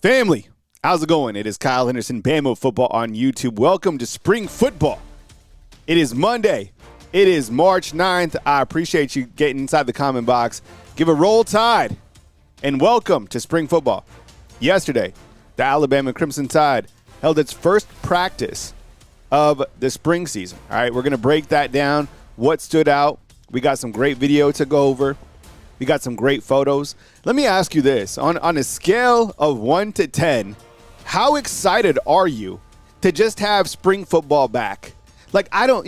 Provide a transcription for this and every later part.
Family, how's it going? It is Kyle Henderson, Bama Football on YouTube. Welcome to Spring Football. It is Monday. It is March 9th. I appreciate you getting inside the comment box. Give a roll tide and welcome to Spring Football. Yesterday, the Alabama Crimson Tide held its first practice of the spring season. All right, we're going to break that down, what stood out. We got some great video to go over. We got some great photos. Let me ask you this. On a scale of 1 to 10, how excited are you to just have spring football back? Like, I don't,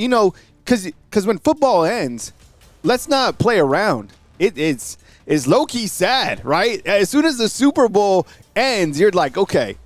because when football ends, let's not play around. It's low-key sad, right? As soon as the Super Bowl ends, you're like, okay,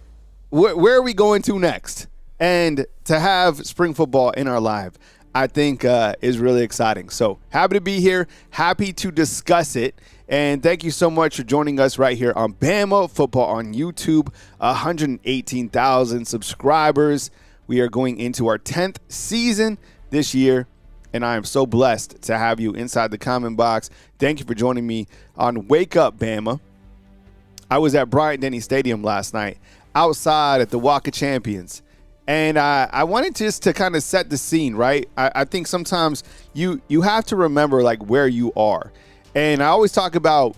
where are we going to next? And to have spring football in our life, I think is really exciting. So happy to be here, happy to discuss it, and thank you so much for joining us right here on Bama Football on YouTube. 118,000 subscribers. We are going into our 10th season this year, and I am so blessed to have you inside the comment box. Thank you for joining me on Wake Up Bama. I was at Bryant-Denny Stadium last night, outside at the Walk of Champions. And I wanted just to kind of set the scene, right? I think sometimes you have to remember, like, where you are. And I always talk about,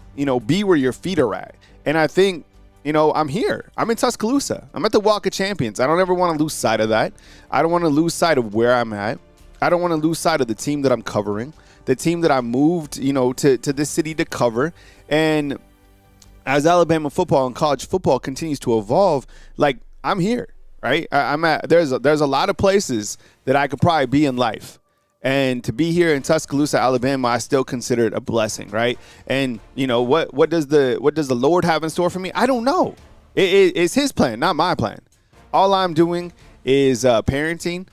be where your feet are at. And I think, I'm here. I'm in Tuscaloosa. I'm at the Walk of Champions. I don't ever want to lose sight of that. I don't want to lose sight of where I'm at. I don't want to lose sight of the team that I'm covering, the team that I moved, to this city to cover. And as Alabama football and college football continues to evolve, like, I'm here. Right, there's a lot of places that I could probably be in life, and to be here in Tuscaloosa, Alabama, I still consider it a blessing, right? And what does the Lord have in store for me? I don't know. It's His plan, not my plan. All I'm doing is parenting,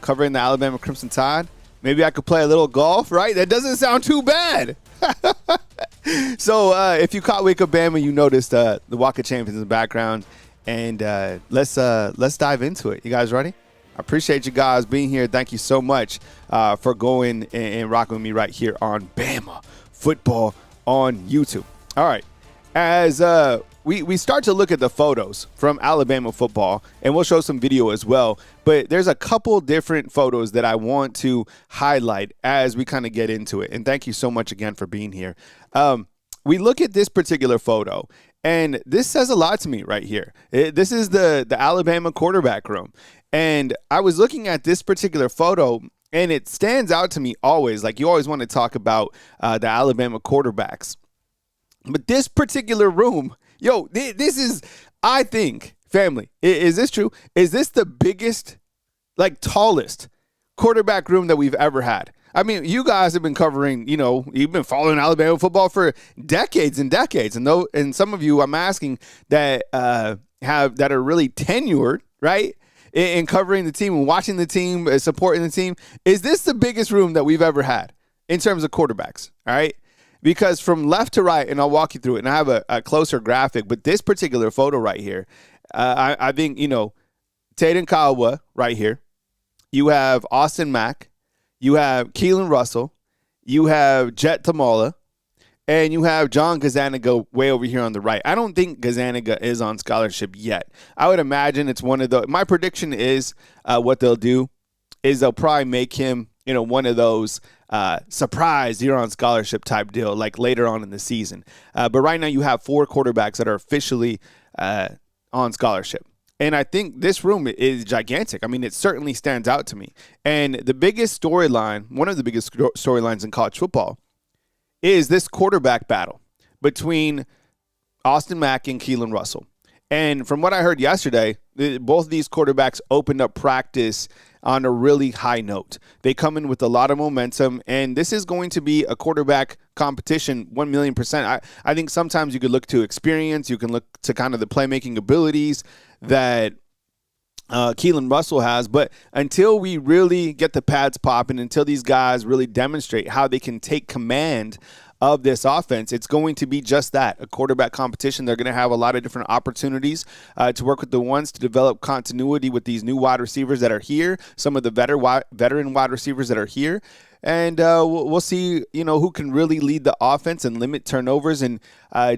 covering the Alabama Crimson Tide. Maybe I could play a little golf, right? That doesn't sound too bad. So if you caught Wake Up Bama, you noticed the Walk of Champions in the background. And let's dive into it. You guys ready? I appreciate you guys being here. Thank you so much for going and rocking with me right here on Bama Football on YouTube. All right. As we start to look at the photos from Alabama football, and we'll show some video as well, but there's a couple different photos that I want to highlight as we kind of get into it. And thank you so much again for being here. We look at this particular photo, and this says a lot to me right here. This is the Alabama quarterback room. And I was looking at this particular photo, and it stands out to me always. Like, you always want to talk about the Alabama quarterbacks. But this particular room, this is, I think, family, is this true? Is this the biggest, tallest quarterback room that we've ever had? I mean, you guys have been covering, you've been following Alabama football for decades and decades. And some of you, I'm asking, that are really tenured, right, in covering the team and watching the team, supporting the team. Is this the biggest room that we've ever had in terms of quarterbacks? All right. Because from left to right, and I'll walk you through it, and I have a closer graphic, but this particular photo right here, I think, Taden Kawa right here. You have Austin Mack. You have Keelan Russell, you have Jet Tamala, and you have John Gazzaniga way over here on the right. I don't think Gazzaniga is on scholarship yet. I would imagine it's one of the – my prediction is what they'll do is they'll probably make him, one of those surprise you're on scholarship type deal, like later on in the season. But right now you have 4 quarterbacks that are officially on scholarship. And I think this room is gigantic. I mean, it certainly stands out to me. And the biggest storyline, one of the biggest storylines in college football, is this quarterback battle between Austin Mack and Keelan Russell. And from what I heard yesterday, both of these quarterbacks opened up practice on a really high note. They come in with a lot of momentum, and this is going to be a quarterback competition 1,000,000%. I think sometimes you could look to experience, you can look to kind of the playmaking abilities that Keelan Russell has, but until we really get the pads popping, until these guys really demonstrate how they can take command of this offense, it's going to be just that, a quarterback competition. They're going to have a lot of different opportunities to work with the ones to develop continuity with these new wide receivers that are here, some of the veteran wide receivers that are here. And we'll see, who can really lead the offense and limit turnovers and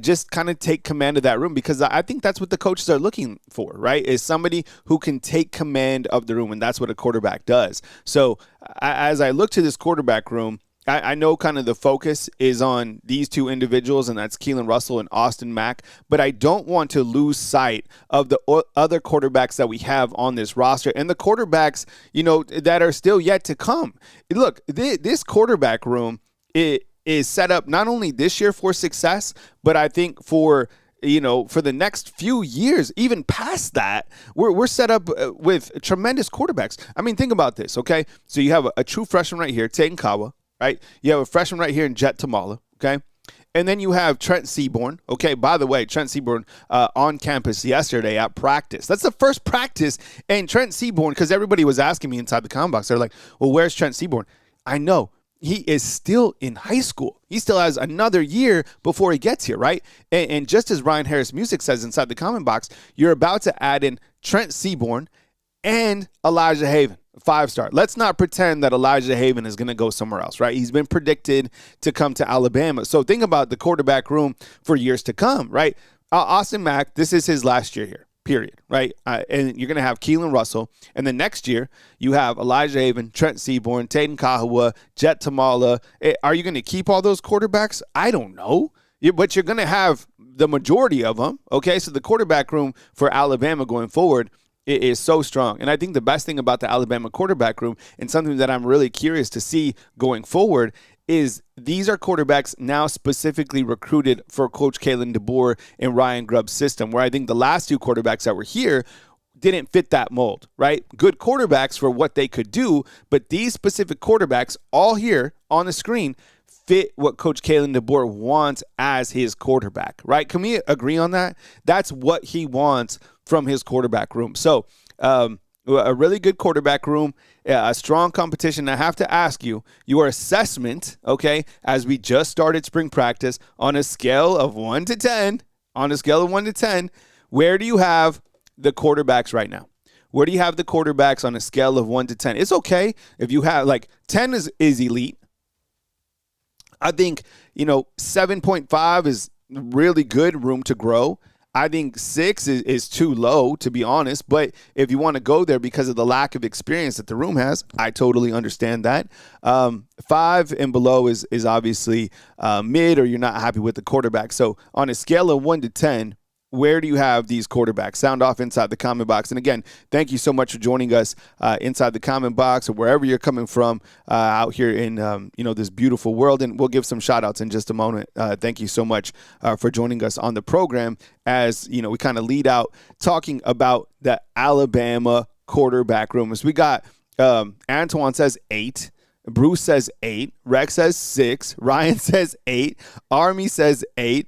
just kind of take command of that room, because I think that's what the coaches are looking for, right, is somebody who can take command of the room, and that's what a quarterback does. So as I look to this quarterback room, I know kind of the focus is on these two individuals, and that's Keelan Russell and Austin Mack, but I don't want to lose sight of the other quarterbacks that we have on this roster and the quarterbacks, that are still yet to come. Look, this quarterback room is set up not only this year for success, but I think for the next few years, even past that, we're set up with tremendous quarterbacks. I mean, think about this, okay? So you have a true freshman right here, Tate Kawa. Right? You have a freshman right here in Jet Tamala, okay? And then you have Trent Seaborn. Okay, by the way, Trent Seaborn on campus yesterday at practice. That's the first practice. And Trent Seaborn, because everybody was asking me inside the comment box, they're like, well, where's Trent Seaborn? I know. He is still in high school. He still has another year before he gets here, right? And just as Ryan Harris Music says inside the comment box, you're about to add in Trent Seaborn and Elijah Haven. 5-star. Let's not pretend that Elijah Haven is going to go somewhere else, right? He's been predicted to come to Alabama. So think about the quarterback room for years to come, right? Austin Mack, this is his last year here, period, right? And you're going to have Keelan Russell. And then next year, you have Elijah Haven, Trent Seaborn, Taden Kahawa, Jet Tamala. Are you going to keep all those quarterbacks? I don't know. But you're going to have the majority of them, okay? So the quarterback room for Alabama going forward, it is so strong. And I think the best thing about the Alabama quarterback room, and something that I'm really curious to see going forward, is these are quarterbacks now specifically recruited for Coach Kalen DeBoer and Ryan Grubb's system, where I think the last two quarterbacks that were here didn't fit that mold, right? Good quarterbacks for what they could do, but these specific quarterbacks all here on the screen fit what Coach Kalen DeBoer wants as his quarterback, right? Can we agree on that? That's what he wants from his quarterback room. So a really good quarterback room, a strong competition. I have to ask you, your assessment, okay, as we just started spring practice, on a scale of 1 to 10, where do you have the quarterbacks right now? Where do you have the quarterbacks on a scale of 1 to 10? It's okay if you have, 10 is elite. I think, 7.5 is really good room to grow. I think 6 is too low, to be honest. But if you want to go there because of the lack of experience that the room has, I totally understand that. 5 and below is obviously mid, or you're not happy with the quarterback. So on a scale of 1 to 10, where do you have these quarterbacks? Sound off inside the comment box. And again, thank you so much for joining us inside the comment box, or wherever you're coming from out here in this beautiful world. And we'll give some shout outs in just a moment. Thank you so much for joining us on the program as we kind of lead out talking about the Alabama quarterback room. As we got Antoine says 8. Bruce says 8. Rex says 6. Ryan says 8. Army says 8.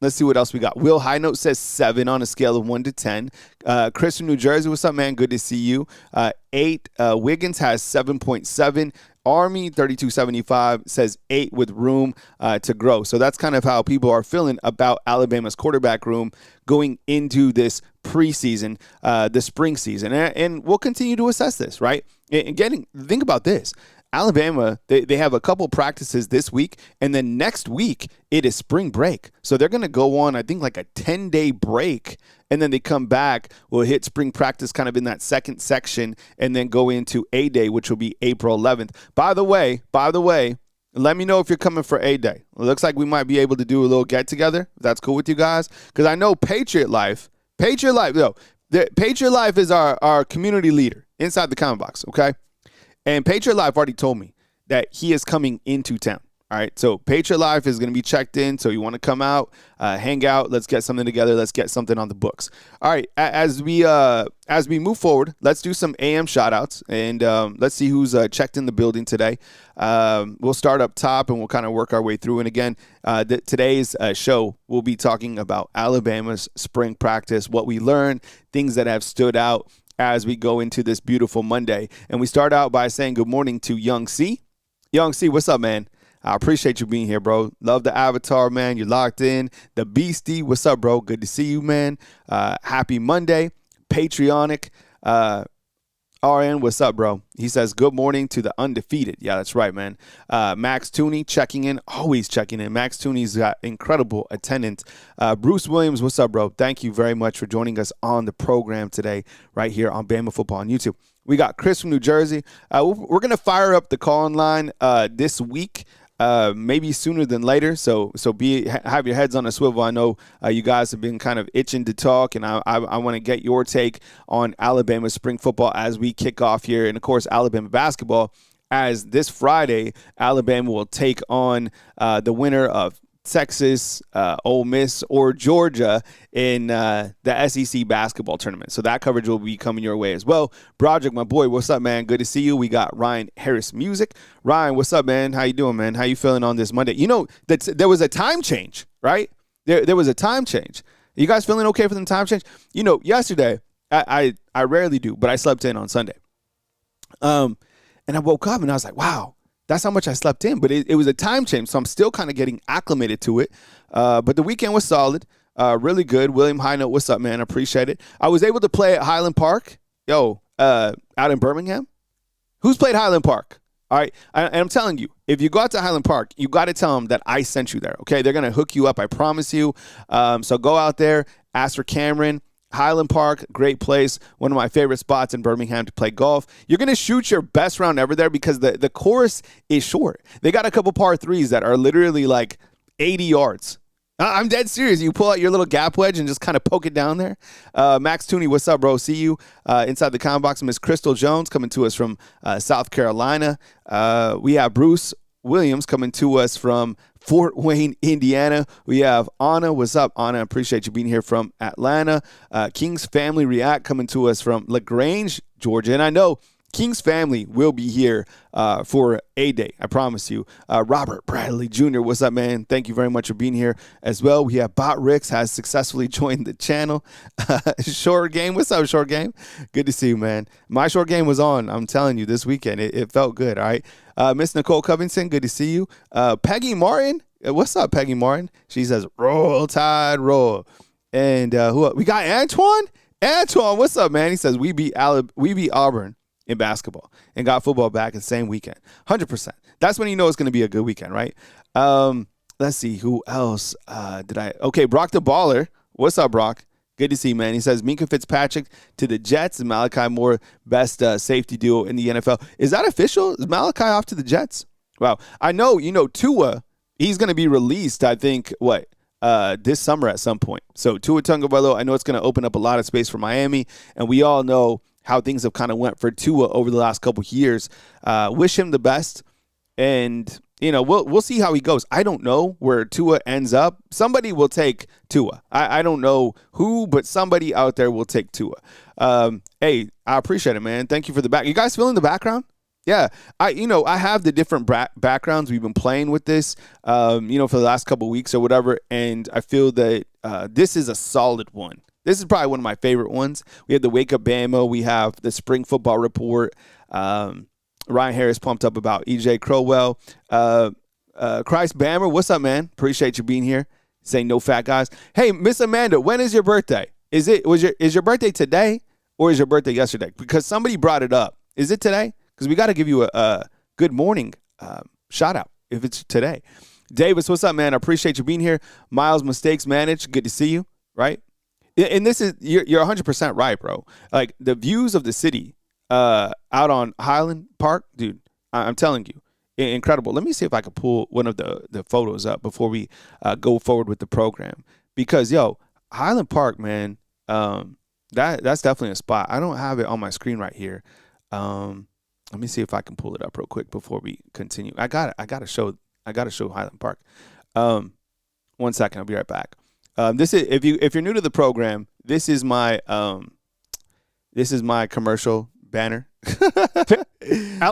Let's see what else we got. Will High Note says 7 on a scale of 1 to 10. Chris from New Jersey, what's up, man? Good to see you. 8. Wiggins has 7.7. Army 3275 says 8 with room to grow. So that's kind of how people are feeling about Alabama's quarterback room going into this preseason, the spring season. And we'll continue to assess this, right? And think about this. Alabama, they have a couple practices this week, and then next week it is spring break. So they're going to go on, I think, like a 10-day break, and then they come back. We'll hit spring practice kind of in that second section, and then go into A-Day, which will be April 11th. By the way, let me know if you're coming for A-Day. It looks like we might be able to do a little get-together, if that's cool with you guys, because I know Patriot Life is our community leader inside the comment box, okay? And Patriot Life already told me that he is coming into town. All right, so Patriot Life is going to be checked in. So you want to come out, hang out, let's get something together. Let's get something on the books. All right, as we move forward, let's do some AM shout-outs, and let's see who's checked in the building today. We'll start up top, and we'll kind of work our way through. And again, today's show, we'll be talking about Alabama's spring practice, what we learned, things that have stood out as we go into this beautiful Monday. And we start out by saying good morning to Young C. Young C, what's up, man? I appreciate you being here, bro. Love the avatar, man. You're locked in. The Beastie, what's up, bro? Good to see you, man. Happy Monday. Patriotic. RN, what's up, bro? He says, good morning to the undefeated. Yeah, that's right, man. Max Tooney checking in, always checking in. Max Tooney's got incredible attendance. Bruce Williams, what's up, bro? Thank you very much for joining us on the program today right here on Bama Football on YouTube. We got Chris from New Jersey. We're going to fire up the call-in line this week. Maybe sooner than later, so have your heads on a swivel. I know you guys have been kind of itching to talk, and I want to get your take on Alabama spring football as we kick off here, and of course Alabama basketball, as this Friday Alabama will take on the winner of Texas, Ole Miss, or Georgia in the SEC basketball tournament. So that coverage will be coming your way as well. Broderick, my boy, what's up, man? Good to see you. We got Ryan Harris Music. Ryan, what's up, man? How you doing, man? How you feeling on this Monday? You know, there was a time change, right? There was a time change. You guys feeling okay for the time change? You know, yesterday, I rarely do, but I slept in on Sunday. And I woke up and I was like, wow. That's how much I slept in, but it was a time change, so I'm still kind of getting acclimated to it. But the weekend was solid, really good. William Highnote, what's up, man? Appreciate it. I was able to play at Highland Park, out in Birmingham. Who's played Highland Park? All right, and I'm telling you, if you go out to Highland Park, you got to tell them that I sent you there, okay? They're going to hook you up, I promise you. So go out there, ask for Cameron. Highland Park, great place, one of my favorite spots in Birmingham to play golf. You're going to shoot your best round ever there because the course is short. They got a couple par threes that are literally like 80 yards. I'm dead serious. You pull out your little gap wedge and just kind of poke it down there. Max Tooney, what's up, bro? See you inside the comment box. Miss Crystal Jones coming to us from South Carolina. We have Bruce Williams coming to us from Fort Wayne, Indiana. We have Anna. What's up, Anna? Appreciate you being here from Atlanta. King's Family React coming to us from LaGrange, Georgia. And I know King's family will be here for a day. I promise you. Robert Bradley Jr., what's up, man? Thank you very much for being here as well. We have Bot Ricks has successfully joined the channel. Short Game. What's up, Short Game? Good to see you, man. My short game was on, I'm telling you, this weekend. It felt good, all right? Miss Nicole Covington, good to see you. Peggy Martin. What's up, Peggy Martin? She says, roll, Tide, roll. And we got Antoine. Antoine, what's up, man? He says, we beat Auburn in basketball and got football back in the same weekend. 100%. That's when you know it's going to be a good weekend, right? Let's see. Who else Okay, Brock the Baller. What's up, Brock? Good to see you, man. He says, Minka Fitzpatrick to the Jets and Malachi Moore, best safety duo in the NFL. Is that official? Is Malachi off to the Jets? Wow. I know, Tua, he's going to be released, I think, this summer at some point. So Tua Tagovailoa, I know it's going to open up a lot of space for Miami, and we all know how things have kind of went for Tua over the last couple of years. Wish him the best, and we'll see how he goes. I don't know where Tua ends up. Somebody will take Tua. I don't know who, but somebody out there will take Tua. Hey, I appreciate it, man. Thank you for the back. You guys feeling the background? Yeah, I have the different backgrounds. We've been playing with this, for the last couple of weeks or whatever, and I feel that this is a solid one. This is probably one of my favorite ones. We have the Wake Up Bama. We have the Spring Football Report. Ryan Harris pumped up about EJ Crowell. Christ Bammer, what's up, man? Appreciate you being here. Saying no fat guys. Hey, Miss Amanda, when is your birthday? Is your birthday today or is your birthday yesterday? Because somebody brought it up. Is it today? Because we got to give you a good morning shout out if it's today. Davis, what's up, man? I appreciate you being here. Miles, mistakes managed. Good to see you, right? And this is, you're 100% right, bro. Like the views of the city out on Highland Park, dude, I'm telling you, incredible. Let me see if I can pull one of the photos up before we go forward with the program. Because, Highland Park, man, that's definitely a spot. I don't have it on my screen right here. Let me see if I can pull it up real quick before we continue. I got to show Highland Park. 1 second, I'll be right back. This is if you're new to the program, this is my commercial banner.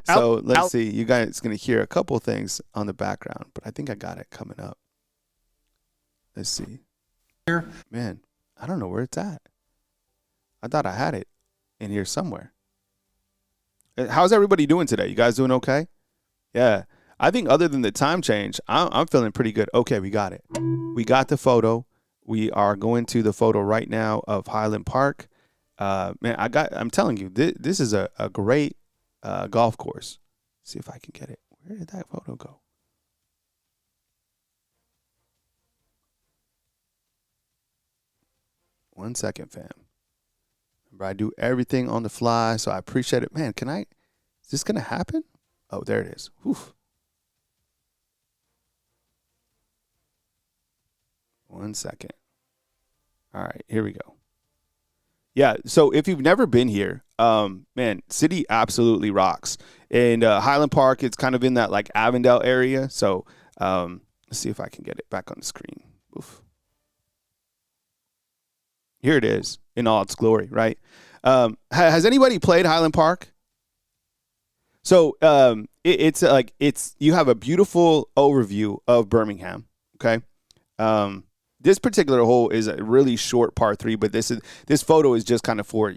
So let's see. You guys gonna hear a couple things on the background, but I think I got it coming up. Let's see. Man, I don't know where it's at. I thought I had it in here somewhere. How's everybody doing today? You guys doing okay? Yeah. I think other than the time change, I'm feeling pretty good. Okay, we got it. We got the photo. We are going to the photo right now of Highland Park. Man, I'm telling you, this is a great golf course. See if I can get it. Where did that photo go? One second, fam. Remember, I do everything on the fly, so I appreciate it. Man, is this going to happen? Oh, there it is. Whew. One second. All right, here we go. Yeah, so if you've never been here, man, city absolutely rocks. And Highland Park, it's kind of in that like Avondale area. So let's see if I can get it back on the screen. Oof. Here it is in all its glory, right? Has anybody played Highland Park? So it's you have a beautiful overview of Birmingham. Okay. This particular hole is a really short par 3, but this photo is just kind of for,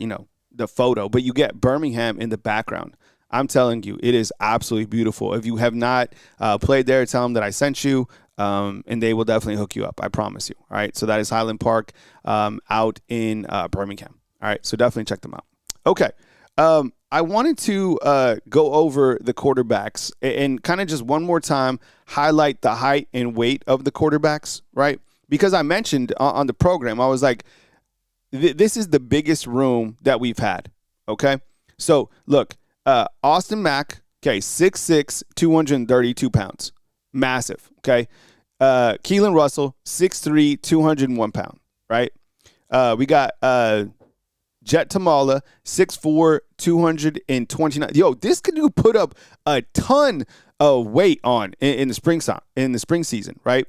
the photo, but you get Birmingham in the background. I'm telling you, it is absolutely beautiful. If you have not played there, tell them that I sent you, and they will definitely hook you up. I promise you. All right. So that is Highland Park out in Birmingham. All right. So definitely check them out. Okay. I wanted to go over the quarterbacks and kind of just one more time highlight the height and weight of the quarterbacks, right? Because I mentioned on the program, I was like, this is the biggest room that we've had, okay? So, look, Austin Mack, okay, 6'6", 232 pounds. Massive, okay? Keelan Russell, 6'3", 201 pounds, right? We got Jet Tamala, 6'4", 229. Yo, this could put up a ton of weight on in the spring season, right?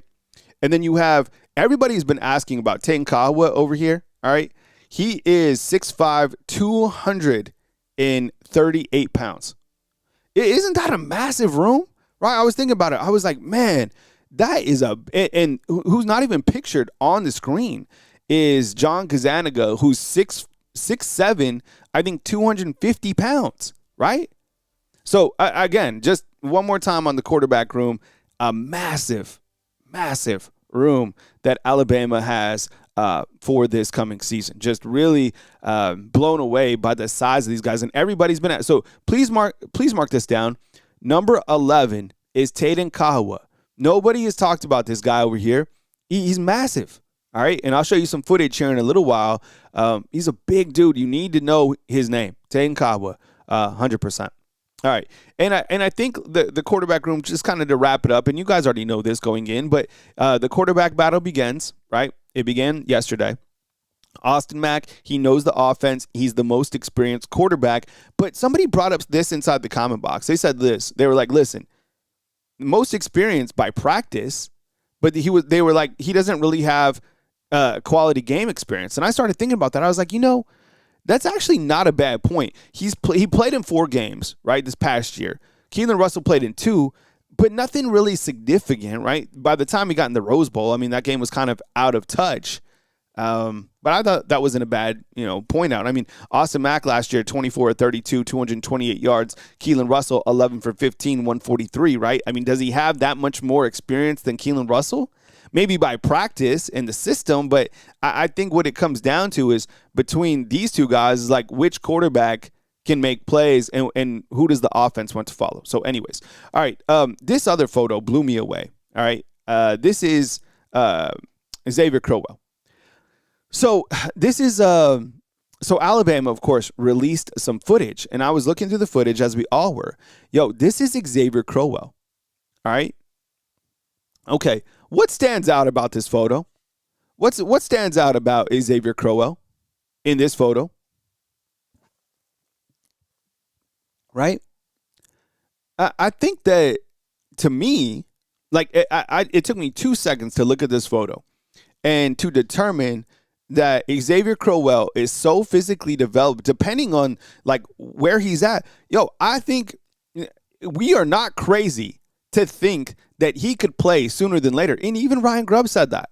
And then you have everybody's been asking about Tain Kawa over here, all right? He is 6'5", 238 pounds. Isn't that a massive room? Right? I was thinking about it. I was like, man, that is and who's not even pictured on the screen is John Kazanaga, who's 6'7", I think 250 pounds, right? So, again, just one more time on the quarterback room, a massive room that Alabama has for this coming season. Just really blown away by the size of these guys, and everybody's been at. So please mark this down. Number 11 is Tain Kawa. Nobody has talked about this guy over here. He's massive. All right, and I'll show you some footage here in a little while. He's a big dude. You need to know his name, Tain Kawa, 100%. All right, and I think the quarterback room, just kind of to wrap it up, and you guys already know this going in, but the quarterback battle begins, right? It began yesterday. Austin Mack, he knows the offense. He's the most experienced quarterback, but somebody brought up this inside the comment box. They said this. They were like, listen, most experienced by practice, but they were like, he doesn't really have quality game experience. And I started thinking about that. I was like, that's actually not a bad point. He played in 4 games, right, this past year. Keelan Russell played in 2, but nothing really significant, right? By the time he got in the Rose Bowl, I mean, that game was kind of out of touch. But I thought that wasn't a bad, point out. I mean, Austin Mack last year, 24 of 32, 228 yards. Keelan Russell, 11 for 15, 143, right? I mean, does he have that much more experience than Keelan Russell? Maybe by practice and the system, but I think what it comes down to is between these two guys is like which quarterback can make plays and who does the offense want to follow. So anyways, all right, this other photo blew me away, all right? This is Xavier Crowell. So this is so Alabama, of course, released some footage, and I was looking through the footage as we all were. Yo, this is Xavier Crowell, all right? Okay, what stands out about this photo? What stands out about Xavier Crowell in this photo? Right? I think that, to me, like it took me 2 seconds to look at this photo and to determine that Xavier Crowell is so physically developed, depending on like where he's at. Yo, I think we are not crazy to think that he could play sooner than later. And even Ryan Grubb said that.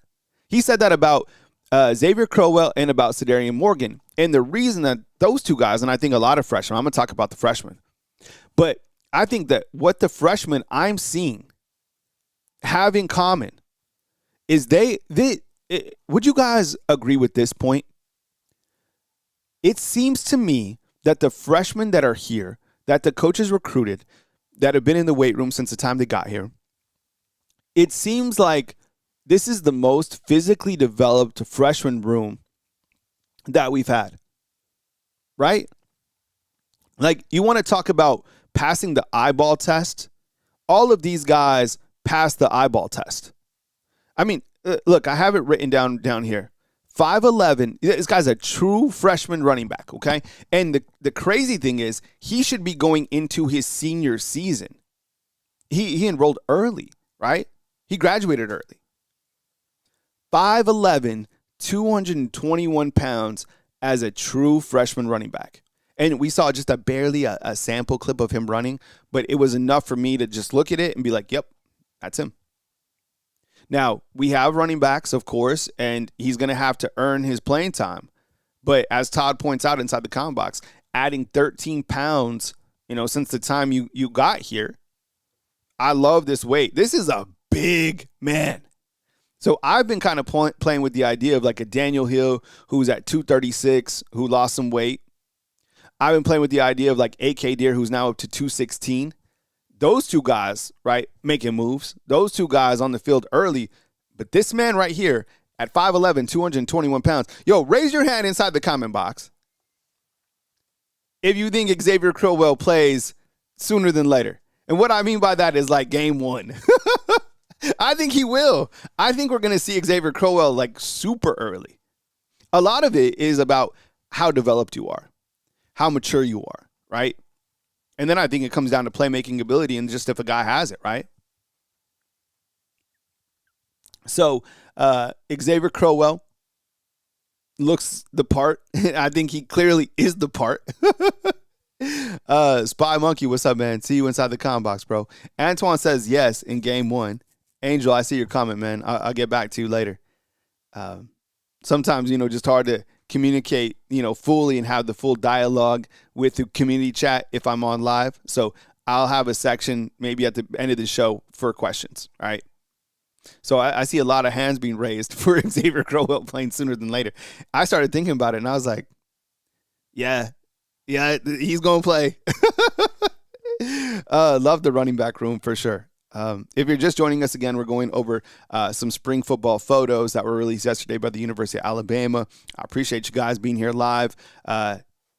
He said that about Xavier Crowell and about Cedarian Morgan. And the reason that those two guys, and I think a lot of freshmen, I'm going to talk about the freshmen, but I think that what the freshmen I'm seeing have in common is would you guys agree with this point? It seems to me that the freshmen that are here, that the coaches recruited, that have been in the weight room since the time they got here, it seems like this is the most physically developed freshman room that we've had, right? Like, you want to talk about passing the eyeball test? All of these guys passed the eyeball test. I mean, look, I have it written down here. 5'11", this guy's a true freshman running back, okay? And the crazy thing is, he should be going into his senior season. He enrolled early, right? He graduated early. 5'11", 221 pounds as a true freshman running back. And we saw just barely a sample clip of him running, but it was enough for me to just look at it and be like, yep, that's him. Now, we have running backs, of course, and he's going to have to earn his playing time. But as Todd points out inside the comment box, adding 13 pounds, since the time you got here, I love this weight. This is a big man. So I've been kind of playing with the idea of like a Daniel Hill who's at 236, who lost some weight. I've been playing with the idea of like AK Deer, who's now up to 216. Those two guys, right, making moves. Those two guys on the field early. But this man right here at 5'11", 221 pounds. Yo, raise your hand inside the comment box if you think Xavier Crowell plays sooner than later. And what I mean by that is like game one. I think he will. I think we're going to see Xavier Crowell like super early. A lot of it is about how developed you are, how mature you are, right? And then I think it comes down to playmaking ability and just if a guy has it, right? So Xavier Crowell looks the part. I think he clearly is the part. Spy Monkey, what's up, man? See you inside the comment box, bro. Antoine says yes in game one. Angel, I see your comment, man. I'll get back to you later. Sometimes, just hard to communicate, fully and have the full dialogue with the community chat if I'm on live. So I'll have a section maybe at the end of the show for questions, all right? So I see a lot of hands being raised for Xavier Crowell playing sooner than later. I started thinking about it, and I was like, yeah, he's going to play. Love the running back room for sure. If you're just joining us again, we're going over some spring football photos that were released yesterday by the University of Alabama. I appreciate you guys being here live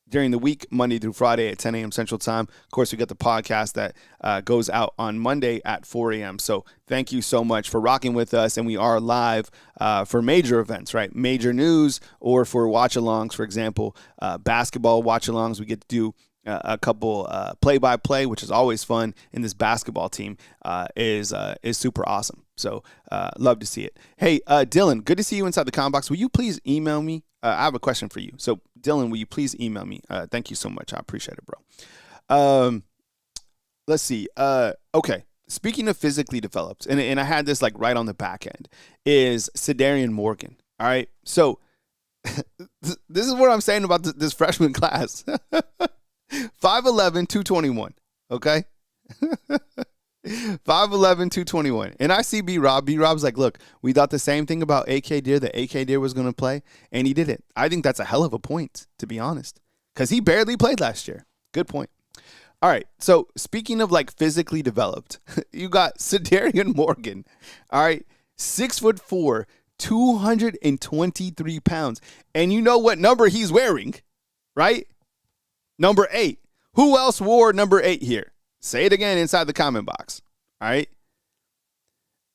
during the week, Monday through Friday at 10 a.m. Central Time. Of course, we got the podcast that goes out on Monday at 4 a.m. So thank you so much for rocking with us. And we are live for major events, right? Major news or for watch-alongs, for example, basketball watch-alongs. We get to do a couple play-by-play, which is always fun, and this basketball team is super awesome. So love to see it. Hey, Dylan, good to see you inside the comment box. Will you please email me? I have a question for you. So, Dylan, will you please email me? Thank you so much. I appreciate it, bro. Let's see. Okay. Speaking of physically developed, and I had this like right on the back end, is Cedarian Morgan. All right. So this is what I'm saying about this freshman class. 5'11", 221, okay? 5'11", 221. And I see B-Rob. B-Rob's like, look, we thought the same thing about AK Deer, that AK Deer was going to play, and he didn't. I think that's a hell of a point, to be honest, because he barely played last year. Good point. All right, so speaking of, like, physically developed, you got Cedarian Morgan, all right, 6'4", 223 pounds. And you know what number he's wearing, right? Number 8. Who else wore number 8 here? Say it again inside the comment box. All right?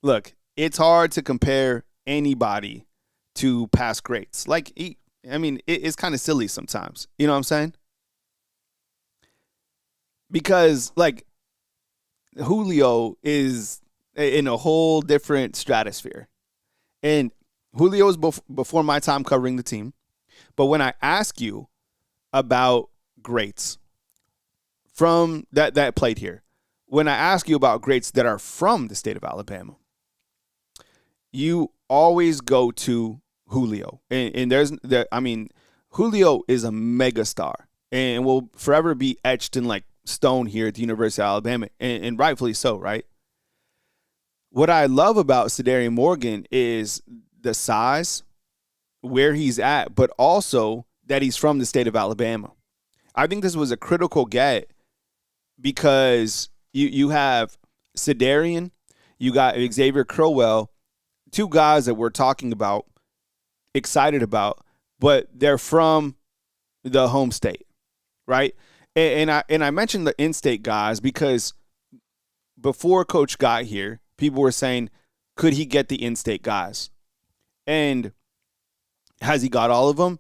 Look, it's hard to compare anybody to past greats. Like, it's kind of silly sometimes. You know what I'm saying? Because, like, Julio is in a whole different stratosphere. And Julio was before my time covering the team. But when I ask you about greats from that played here, when I ask you about greats that are from the state of Alabama, you always go to Julio. And Julio is a megastar and will forever be etched in like stone here at the University of Alabama, and rightfully so, right? What I love about Sedarian Morgan is the size, where he's at, but also that he's from the state of Alabama. I think this was a critical get because you have Sedarian, you got Xavier Crowell, two guys that we're talking about, excited about, but they're from the home state, right? And I mentioned the in-state guys because before Coach got here, people were saying, could he get the in-state guys? And has he got all of them?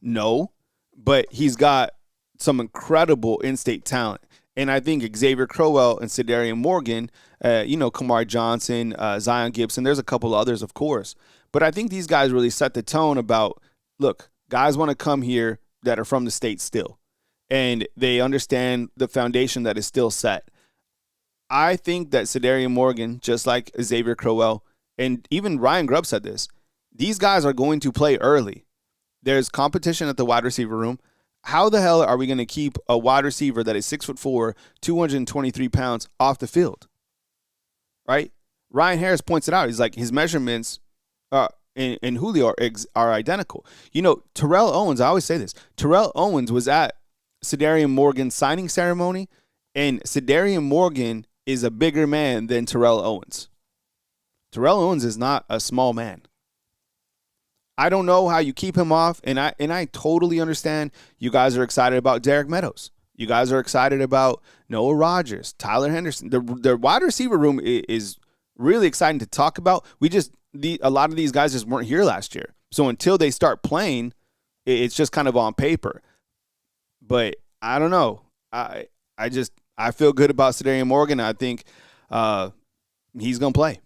No, but he's got some incredible in-state talent. And I think Xavier Crowell and Sedarian Morgan, Kamari Johnson, Zion Gibson, there's a couple others, of course. But I think these guys really set the tone about, look, guys want to come here that are from the state still. And they understand the foundation that is still set. I think that Sedarian Morgan, just like Xavier Crowell, and even Ryan Grubb said this, these guys are going to play early. There's competition at the wide receiver room. How the hell are we going to keep a wide receiver that is 6'4", 223 pounds off the field? Right? Ryan Harris points it out. He's like, his measurements in Julio are identical. Terrell Owens, I always say this, Terrell Owens was at Sedarian Morgan's signing ceremony, and Sedarian Morgan is a bigger man than Terrell Owens. Terrell Owens is not a small man. I don't know how you keep him off, and I totally understand you guys are excited about Derek Meadows. You guys are excited about Noah Rogers, Tyler Henderson. The wide receiver room is really exciting to talk about. A lot of these guys just weren't here last year. So until they start playing, it's just kind of on paper. But I don't know. I feel good about Sedarian Morgan. I think he's going to play,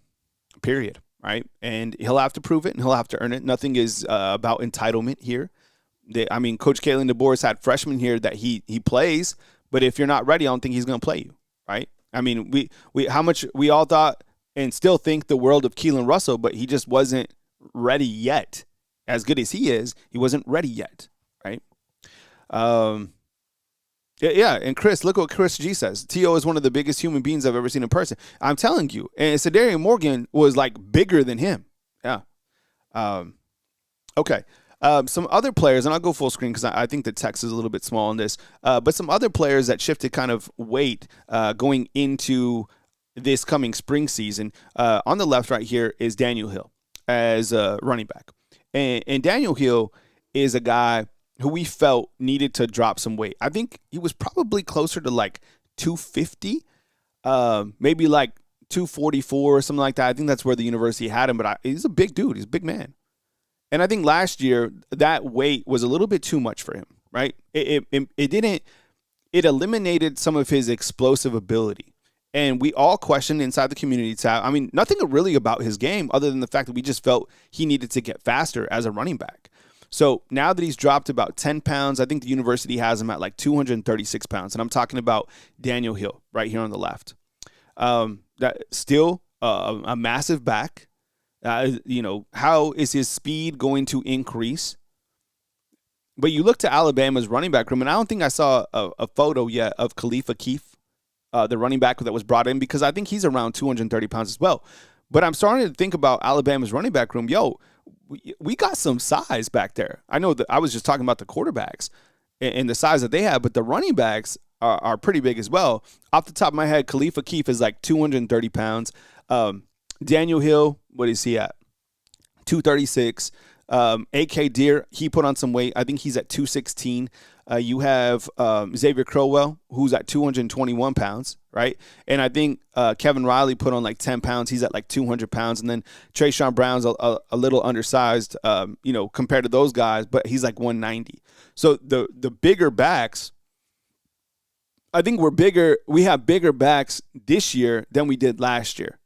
period. Right? And he'll have to prove it, and he'll have to earn it. Nothing is about entitlement here. Coach Kalen DeBoer had freshmen here that he plays, but if you're not ready, I don't think he's going to play you, right? How much we all thought and still think the world of Keelan Russell, but he just wasn't ready yet. As good as he is, he wasn't ready yet, right? Yeah, and Chris, look what Chris G says. T.O. is one of the biggest human beings I've ever seen in person. I'm telling you. And Sedarian Morgan was, bigger than him. Yeah. Okay. Some other players, and I'll go full screen because I think the text is a little bit small on this, but some other players that shifted kind of weight going into this coming spring season. On the left right here is Daniel Hill as a running back. And Daniel Hill is a guy who we felt needed to drop some weight. I think he was probably closer to 250, maybe 244 or something like that. I think that's where the university had him, but he's a big dude. He's a big man. And I think last year that weight was a little bit too much for him, right? It eliminated some of his explosive ability. And we all questioned inside the community tab. Nothing really about his game other than the fact that we just felt he needed to get faster as a running back. So now that he's dropped about 10 pounds, I think the university has him at 236 pounds. And I'm talking about Daniel Hill right here on the left. That still a massive back. How is his speed going to increase? But you look to Alabama's running back room, and I don't think I saw a photo yet of Khalifa Keith, the running back that was brought in, because I think he's around 230 pounds as well. But I'm starting to think about Alabama's running back room. We got some size back there. I know that I was just talking about the quarterbacks and the size that they have, but the running backs are pretty big as well. Off the top of my head, Khalifa Keith is 230 pounds. Daniel Hill, what is he at? 236. A.K. Deere, he put on some weight. I think he's at 216. You have Xavier Crowell, who's at 221 pounds, right? And I think Kevin Riley put on 10 pounds. He's at 200 pounds. And then Trayshawn Brown's a little undersized, compared to those guys, but he's 190. So the bigger backs, I think we have bigger backs this year than we did last year.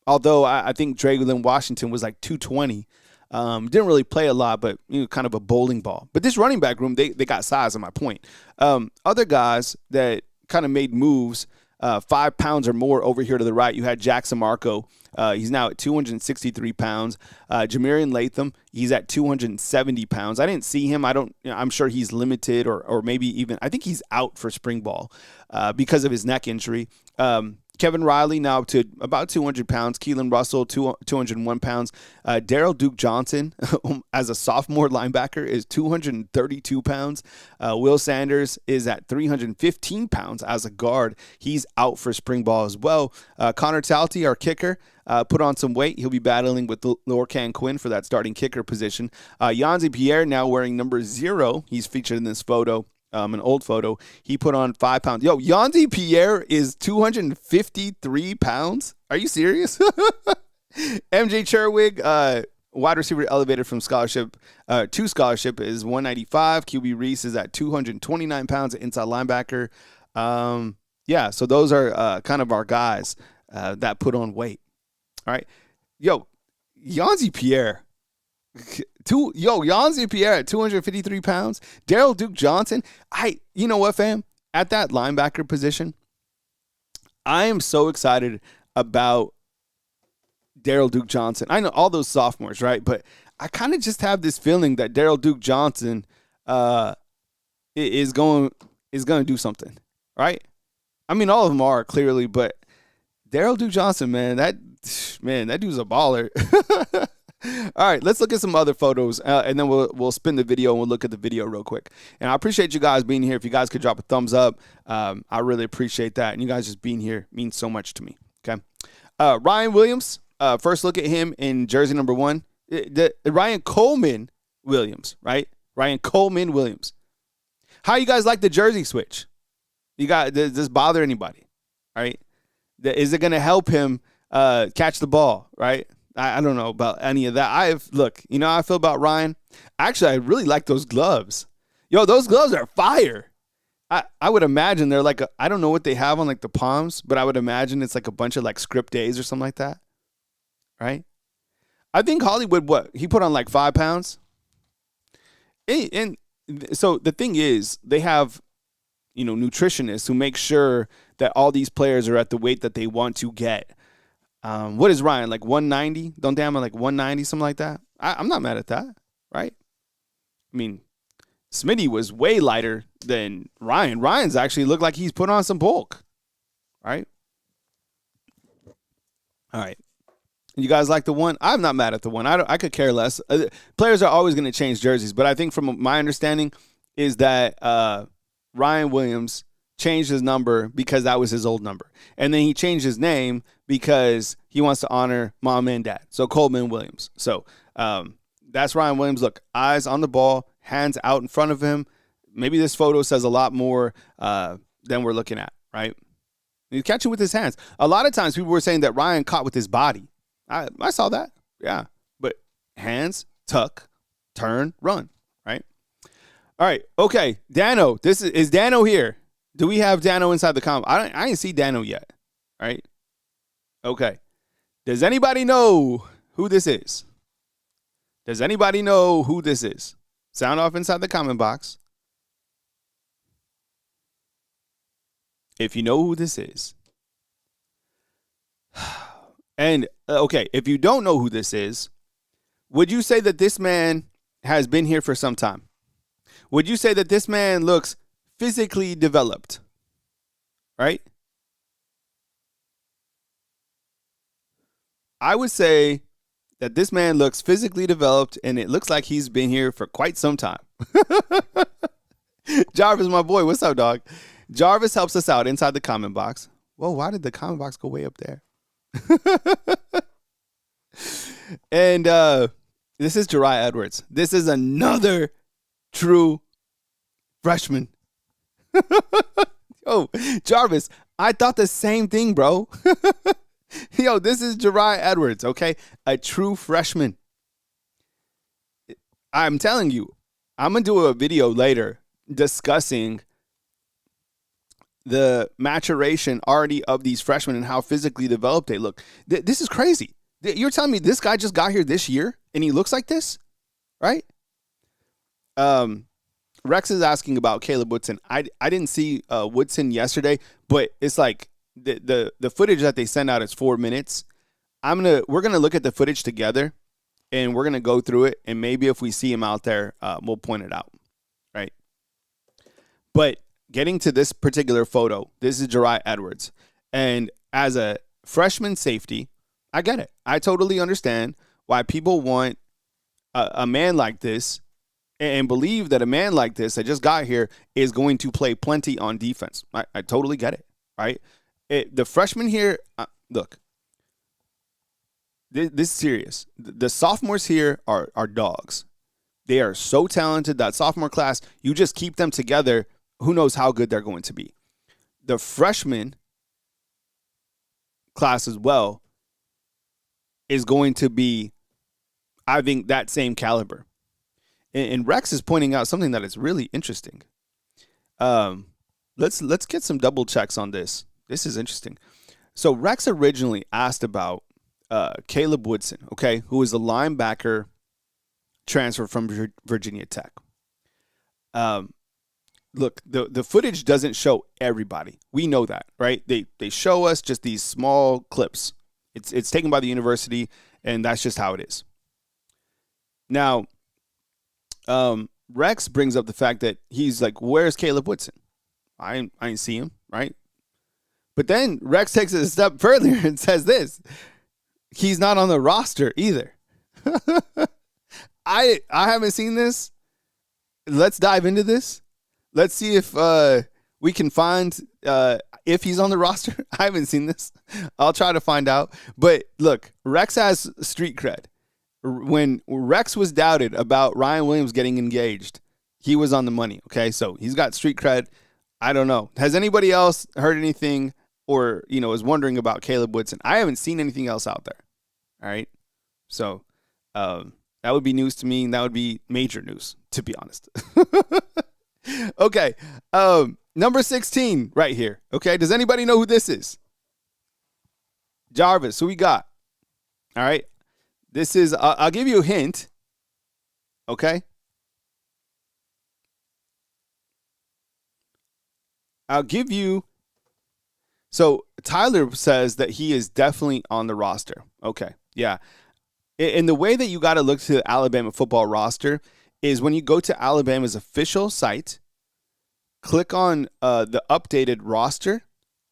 Although I think Draylon Washington was 220. Didn't really play a lot, but kind of a bowling ball. But this running back room, they got size on my point. Other guys that kind of made moves, 5 pounds or more over here to the right. You had Jackson Marco. He's now at 263 pounds. Jamarian Latham, he's at 270 pounds. I didn't see him. I'm sure he's limited or maybe even, I think he's out for spring ball because of his neck injury. Kevin Riley now up to about 200 pounds. Keelan Russell, 201 pounds. Daryl Duke Johnson, as a sophomore linebacker, is 232 pounds. Will Sanders is at 315 pounds as a guard. He's out for spring ball as well. Connor Talty, our kicker, put on some weight. He'll be battling with Lorcan Quinn for that starting kicker position. Yanzi Pierre now wearing number 0. He's featured in this photo. An old photo. He put on 5 pounds. Yo, Yanzi Pierre is 253 pounds. Are you serious? MJ Cherwig, wide receiver elevated from scholarship to scholarship, is 195. QB Reese is at 229 pounds, inside linebacker. Yeah, so those are kind of our guys that put on weight. All right. Yo, Yanzi Pierre. Yanzi Pierre at 253 pounds. Daryl Duke Johnson. You know what, fam? At that linebacker position, I am so excited about Daryl Duke Johnson. I know all those sophomores, right? But I kind of just have this feeling that Daryl Duke Johnson is going to do something, right? I mean, all of them are clearly, but Daryl Duke Johnson, man, that dude's a baller. All right, let's look at some other photos, and then we'll spin the video and we'll look at the video real quick. And I appreciate you guys being here. If you guys could drop a thumbs up, I really appreciate that. And you guys just being here means so much to me. Okay, Ryan Williams. First look at him in jersey number 1. Ryan Coleman-Williams, right? Ryan Coleman-Williams. How you guys like the jersey switch? Does this bother anybody? All right, is it going to help him catch the ball? Right. I don't know about any of that. You know how I feel about Ryan? Actually, I really like those gloves. Yo, those gloves are fire. I would imagine they're like, I don't know what they have on like the palms, but I would imagine it's like a bunch of like script A's or something like that. Right? I think Hollywood, he put on like 5 pounds. And so the thing is, they have, nutritionists who make sure that all these players are at the weight that they want to get. What is Ryan, like 190? Don't damn it, like 190, something like that? I'm not mad at that, right? I mean, Smitty was way lighter than Ryan. Ryan's actually looked like he's put on some bulk, right? All right. You guys like the 1? I'm not mad at the 1. I could care less. Players are always going to change jerseys, but I think from my understanding is that Ryan Williams changed his number because that was his old number. And then he changed his name because he wants to honor mom and dad. So Coleman-Williams. So that's Ryan Williams. Look, eyes on the ball, hands out in front of him. Maybe this photo says a lot more than we're looking at, right? He's catching with his hands. A lot of times people were saying that Ryan caught with his body. I saw that. Yeah. But hands, tuck, turn, run, right? All right. Okay. Dano. Is Dano here? Do we have Dano inside the comment? I didn't see Dano yet, right? Okay. Does anybody know who this is? Does anybody know who this is? Sound off inside the comment box. If you know who this is. And, okay, if you don't know who this is, would you say that this man has been here for some time? Would you say that this man looks physically developed, right? I would say that this man looks physically developed, and it looks like he's been here for quite some time. Jarvis, my boy, what's up, dog? Jarvis helps us out inside the comment box. Whoa, why did the comment box go way up there? And this is Jeriah Edwards. This is another true freshman. Yo, Jarvis, I thought the same thing, bro. Yo, this is Jeriah Edwards, okay? A true freshman. I'm telling you, I'm going to do a video later discussing the maturation already of these freshmen and how physically developed they look. This is crazy. You're telling me this guy just got here this year and he looks like this, right? Rex is asking about Caleb Woodson. I didn't see Woodson yesterday, but it's like the footage that they send out is 4 minutes. We're gonna look at the footage together, and we're gonna go through it, and maybe if we see him out there, we'll point it out, right? But getting to this particular photo, this is Jeriah Edwards, and as a freshman safety, I get it. I totally understand why people want a man like this and believe that a man like this that just got here is going to play plenty on defense. I totally get it, right? The freshman here, look, this is serious. The sophomores here are dogs. They are so talented. That sophomore class, you just keep them together, who knows how good they're going to be. The freshman class as well is going to be, I think, that same caliber. And Rex is pointing out something that is really interesting. Let's get some double checks on this. This is interesting. So Rex originally asked about Caleb Woodson, okay, who is a linebacker transfer from Virginia Tech. Look, the footage doesn't show everybody. We know that, right? They show us just these small clips. It's taken by the university, and that's just how it is. Now, Rex brings up the fact that he's like, where's Caleb Woodson? I ain't see him, right? But then Rex takes it a step further and says this. He's not on the roster either. I haven't seen this. Let's dive into this. Let's see if we can find if he's on the roster. I haven't seen this. I'll try to find out. But look, Rex has street cred. When Rex was doubted about Ryan Williams getting engaged, he was on the money, okay? So he's got street cred. I don't know. Has anybody else heard anything or, is wondering about Caleb Woodson? I haven't seen anything else out there, all right? So that would be news to me, and that would be major news, to be honest. Okay, number 16 right here, okay? Does anybody know who this is? Jarvis, who we got? All right. This is, I'll give you a hint, okay? So Tyler says that he is definitely on the roster. Okay, yeah. And the way that you got to look to the Alabama football roster is when you go to Alabama's official site, click on the updated roster,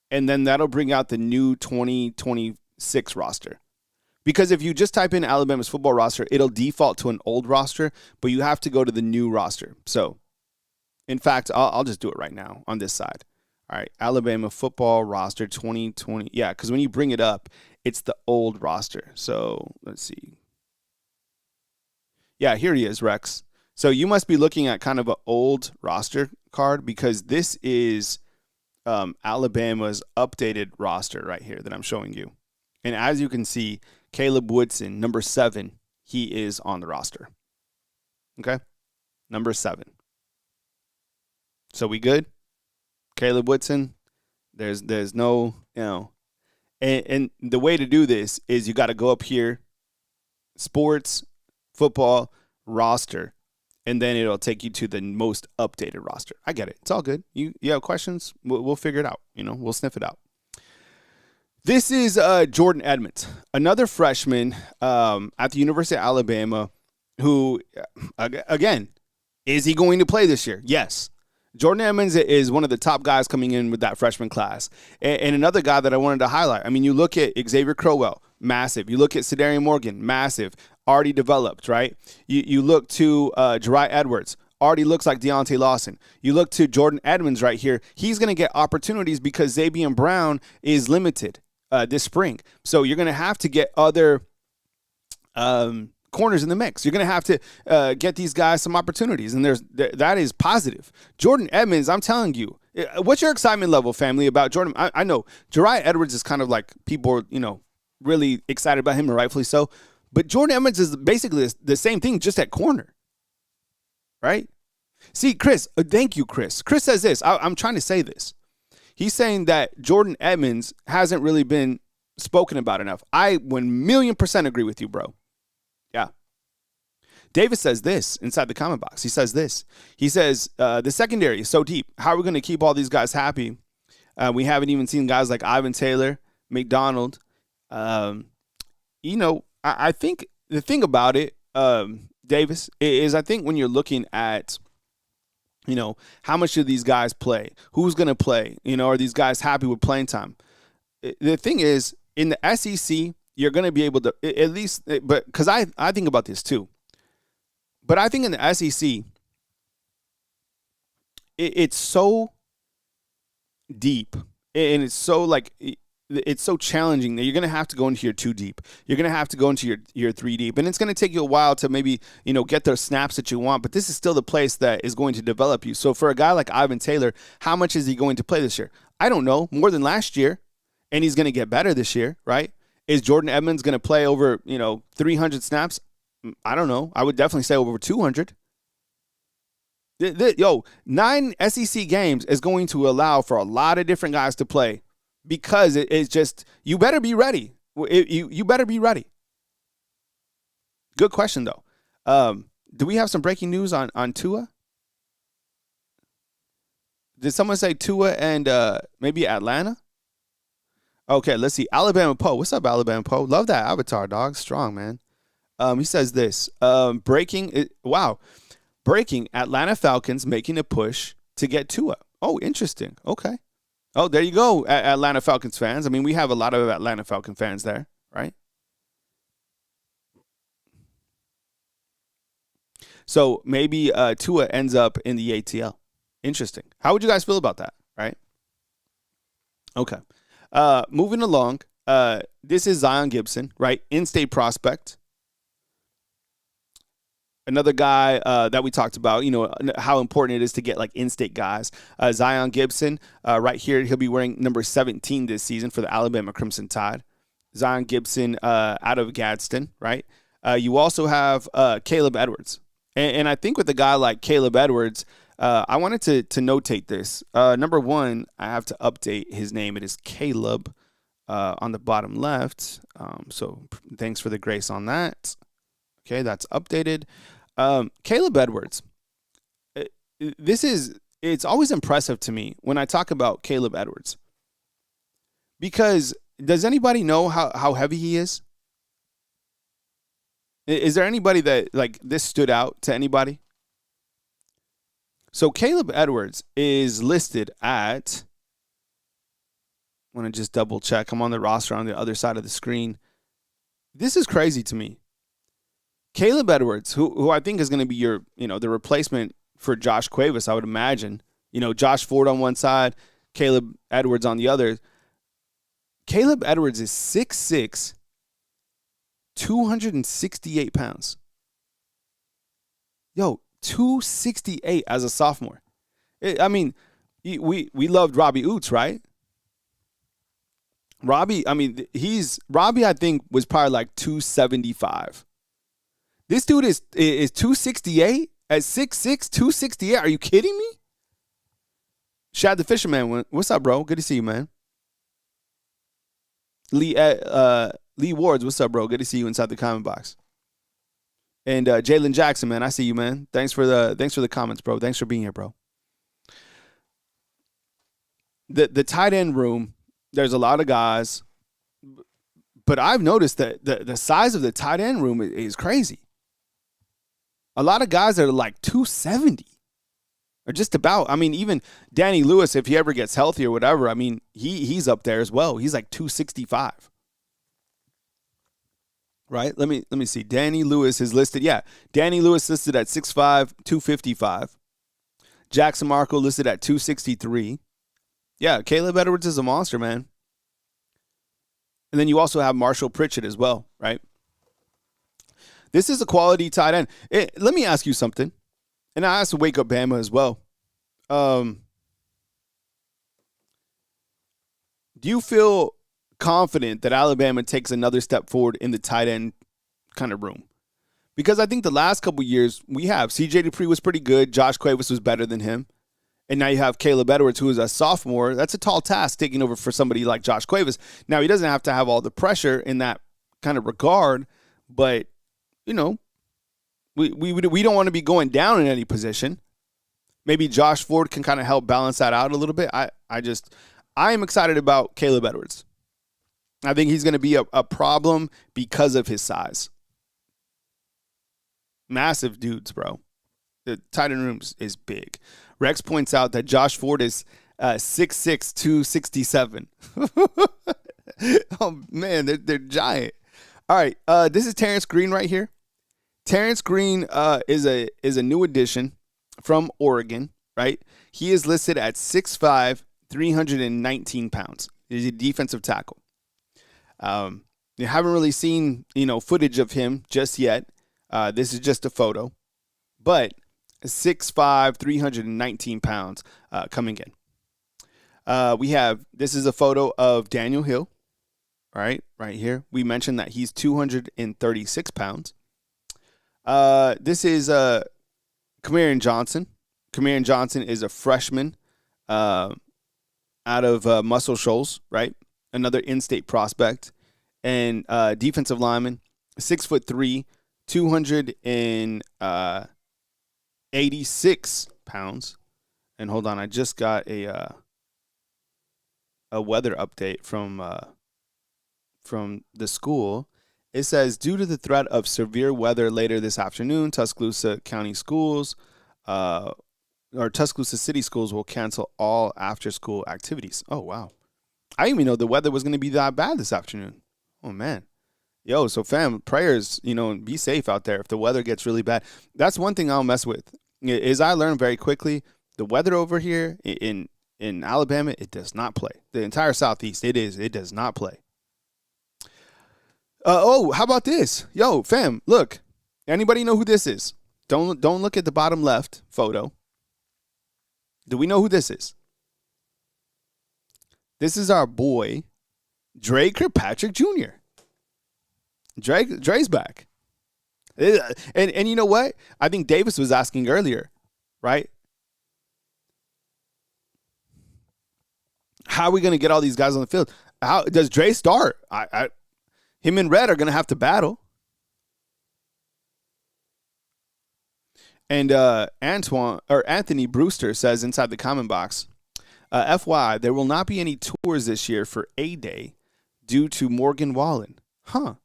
and then that'll bring out the new 2026 roster. Because if you just type in Alabama's football roster, it'll default to an old roster, but you have to go to the new roster. So, in fact, I'll just do it right now on this side. All right, Alabama football roster 2020. Yeah, because when you bring it up, it's the old roster. So, let's see. Yeah, here he is, Rex. So, you must be looking at kind of an old roster card because this is Alabama's updated roster right here that I'm showing you. And as you can see, Caleb Woodson, number 7, he is on the roster. Okay? Number 7. So we good? Caleb Woodson, there's no, and the way to do this is you got to go up here, sports, football, roster, and then it'll take you to the most updated roster. I get it. It's all good. You have questions? We'll figure it out. We'll sniff it out. This is Jordan Edmonds, another freshman at the University of Alabama who, again, is he going to play this year? Yes. Jordan Edmonds is one of the top guys coming in with that freshman class. And another guy that I wanted to highlight, I mean, you look at Xavier Crowell, massive. You look at Cedarian Morgan, massive, already developed, right? You look to Jeriah Edwards, already looks like Deontay Lawson. You look to Jordan Edmonds right here. He's going to get opportunities because Xavier Brown is limited this spring. So you're going to have to get other corners in the mix. You're going to have to get these guys some opportunities, and that is positive. Jordan Edmonds, I'm telling you, what's your excitement level, family, about Jordan? I know Jeriah Edwards is kind of like people are, really excited about him, and rightfully so. But Jordan Edmonds is basically the same thing, just at corner, right? See, Chris, thank you, Chris. Chris says this. I'm trying to say this. He's saying that Jordan Edmonds hasn't really been spoken about enough. I 1,000,000% agree with you, bro. Yeah. Davis says this inside the comment box. He says this. He says, the secondary is so deep. How are we going to keep all these guys happy We haven't even seen guys like Ivan Taylor, McDonald. Um, I think the thing about it, Davis, is I think when you're looking at, how much do these guys play? Who's going to play? Are these guys happy with playing time? The thing is, in the SEC, you're going to be able to, at least, but because I think about this too. But I think in the SEC, it's so deep and it's so it's so challenging that you're going to have to go into your 2 deep. You're going to have to go into your 3 deep. And it's going to take you a while to maybe, get the snaps that you want. But this is still the place that is going to develop you. So for a guy like Ivan Taylor, how much is he going to play this year? I don't know. More than last year. And he's going to get better this year, right? Is Jordan Edmonds going to play over, 300 snaps? I don't know. I would definitely say over 200. 9 SEC games is going to allow for a lot of different guys to play because it's just, you better be ready. You better be ready. Good question, though. Do we have some breaking news on Tua? Did someone say Tua and maybe Atlanta? Okay, let's see. Alabama Poe. What's up, Alabama Poe? Love that avatar, dog. Strong, man. He says this. Breaking. Atlanta Falcons making a push to get Tua. Oh, interesting. Okay. Oh, there you go, Atlanta Falcons fans. I mean, we have a lot of Atlanta Falcon fans there, right? So maybe Tua ends up in the ATL. Interesting. How would you guys feel about that, right? Okay. Moving along, this is Zion Gibson, right? In-state prospect. Another guy that we talked about, how important it is to get in-state guys. Zion Gibson, right here, he'll be wearing number 17 this season for the Alabama Crimson Tide. Zion Gibson out of Gadsden, right? You also have Caleb Edwards. And I think with a guy like Caleb Edwards, I wanted to notate this. Number 1, I have to update his name. It is Caleb on the bottom left. So thanks for the grace on that. Okay, that's updated. Caleb Edwards. It's always impressive to me when I talk about Caleb Edwards. Because does anybody know how heavy he is? Is there anybody that this stood out to anybody? So Caleb Edwards is listed at, I want to just double check. I'm on the roster on the other side of the screen. This is crazy to me. Caleb Edwards, who I think is going to be your, the replacement for Josh Cuevas, I would imagine. Josh Ford on one side, Caleb Edwards on the other. Caleb Edwards is 6'6", 268 pounds. 268 as a sophomore. I mean, we loved Robbie Oots, right? Robbie, I think was probably 275. This dude is 268 at 6'6", 268. Are you kidding me? Shad the Fisherman, what's up, bro? Good to see you, man. Lee Wards, what's up, bro? Good to see you inside the comment box. And Jalen Jackson, man, I see you, man. Thanks for the comments, bro. Thanks for being here, bro. The tight end room, there's a lot of guys, but I've noticed that the size of the tight end room is crazy. A lot of guys are 270 or just about. Even Danny Lewis, if he ever gets healthy or whatever, he's up there as well. He's 265. Right? Let me see. Danny Lewis is listed. Yeah, Danny Lewis listed at 6'5", 255. Jackson Marco listed at 263. Yeah, Caleb Edwards is a monster, man. And then you also have Marshall Pritchett as well, right? This is a quality tight end. Let me ask you something. And I asked to Wake Up Bama as well. Do you feel confident that Alabama takes another step forward in the tight end kind of room? Because I think the last couple of years we have. CJ Dupree was pretty good. Josh Cuevas was better than him. And now you have Caleb Edwards, who is a sophomore. That's a tall task taking over for somebody like Josh Cuevas. Now, he doesn't have to have all the pressure in that kind of regard, but, we don't want to be going down in any position. Maybe Josh Ford can kind of help balance that out a little bit. I am excited about Caleb Edwards. I think he's going to be a problem because of his size. Massive dudes, bro. The tight end room is big. Rex points out that Josh Ford is 6'6", 267. Oh, man, they're giant. All right, this is Terrence Green right here. Terrence Green is a new addition from Oregon, right? He is listed at 6'5", 319 pounds. He's a defensive tackle. You haven't really seen, footage of him just yet. This is just a photo. But 6'5", 319 pounds coming in. This is a photo of Daniel Hill, right here. We mentioned that he's 236 pounds. This is Kamarion Johnson. Kamarion Johnson is a freshman out of Muscle Shoals, right? Another in-state prospect. And defensive lineman, 6'3", 286 pounds. And hold on, I just got a weather update from the school. It says, due to the threat of severe weather later this afternoon, Tuscaloosa County Schools or Tuscaloosa City Schools will cancel all after-school activities. Oh, wow. I didn't even know the weather was going to be that bad this afternoon. Oh, man. Yo, so fam, prayers, be safe out there if the weather gets really bad. That's one thing I'll mess with. Is I learned very quickly, the weather over here in Alabama, it does not play. The entire Southeast, it does not play. How about this? Yo, fam, look. Anybody know who this is? Don't look at the bottom left photo. Do we know who this is? This is our boy, Dre Kirkpatrick Jr. Dre's back. And you know what? I think Davis was asking earlier, right? How are we going to get all these guys on the field? How does Dre start? Him and Red are going to have to battle. And Anthony Brewster says inside the comment box, FYI, there will not be any tours this year for A-Day due to Morgan Wallen. Huh.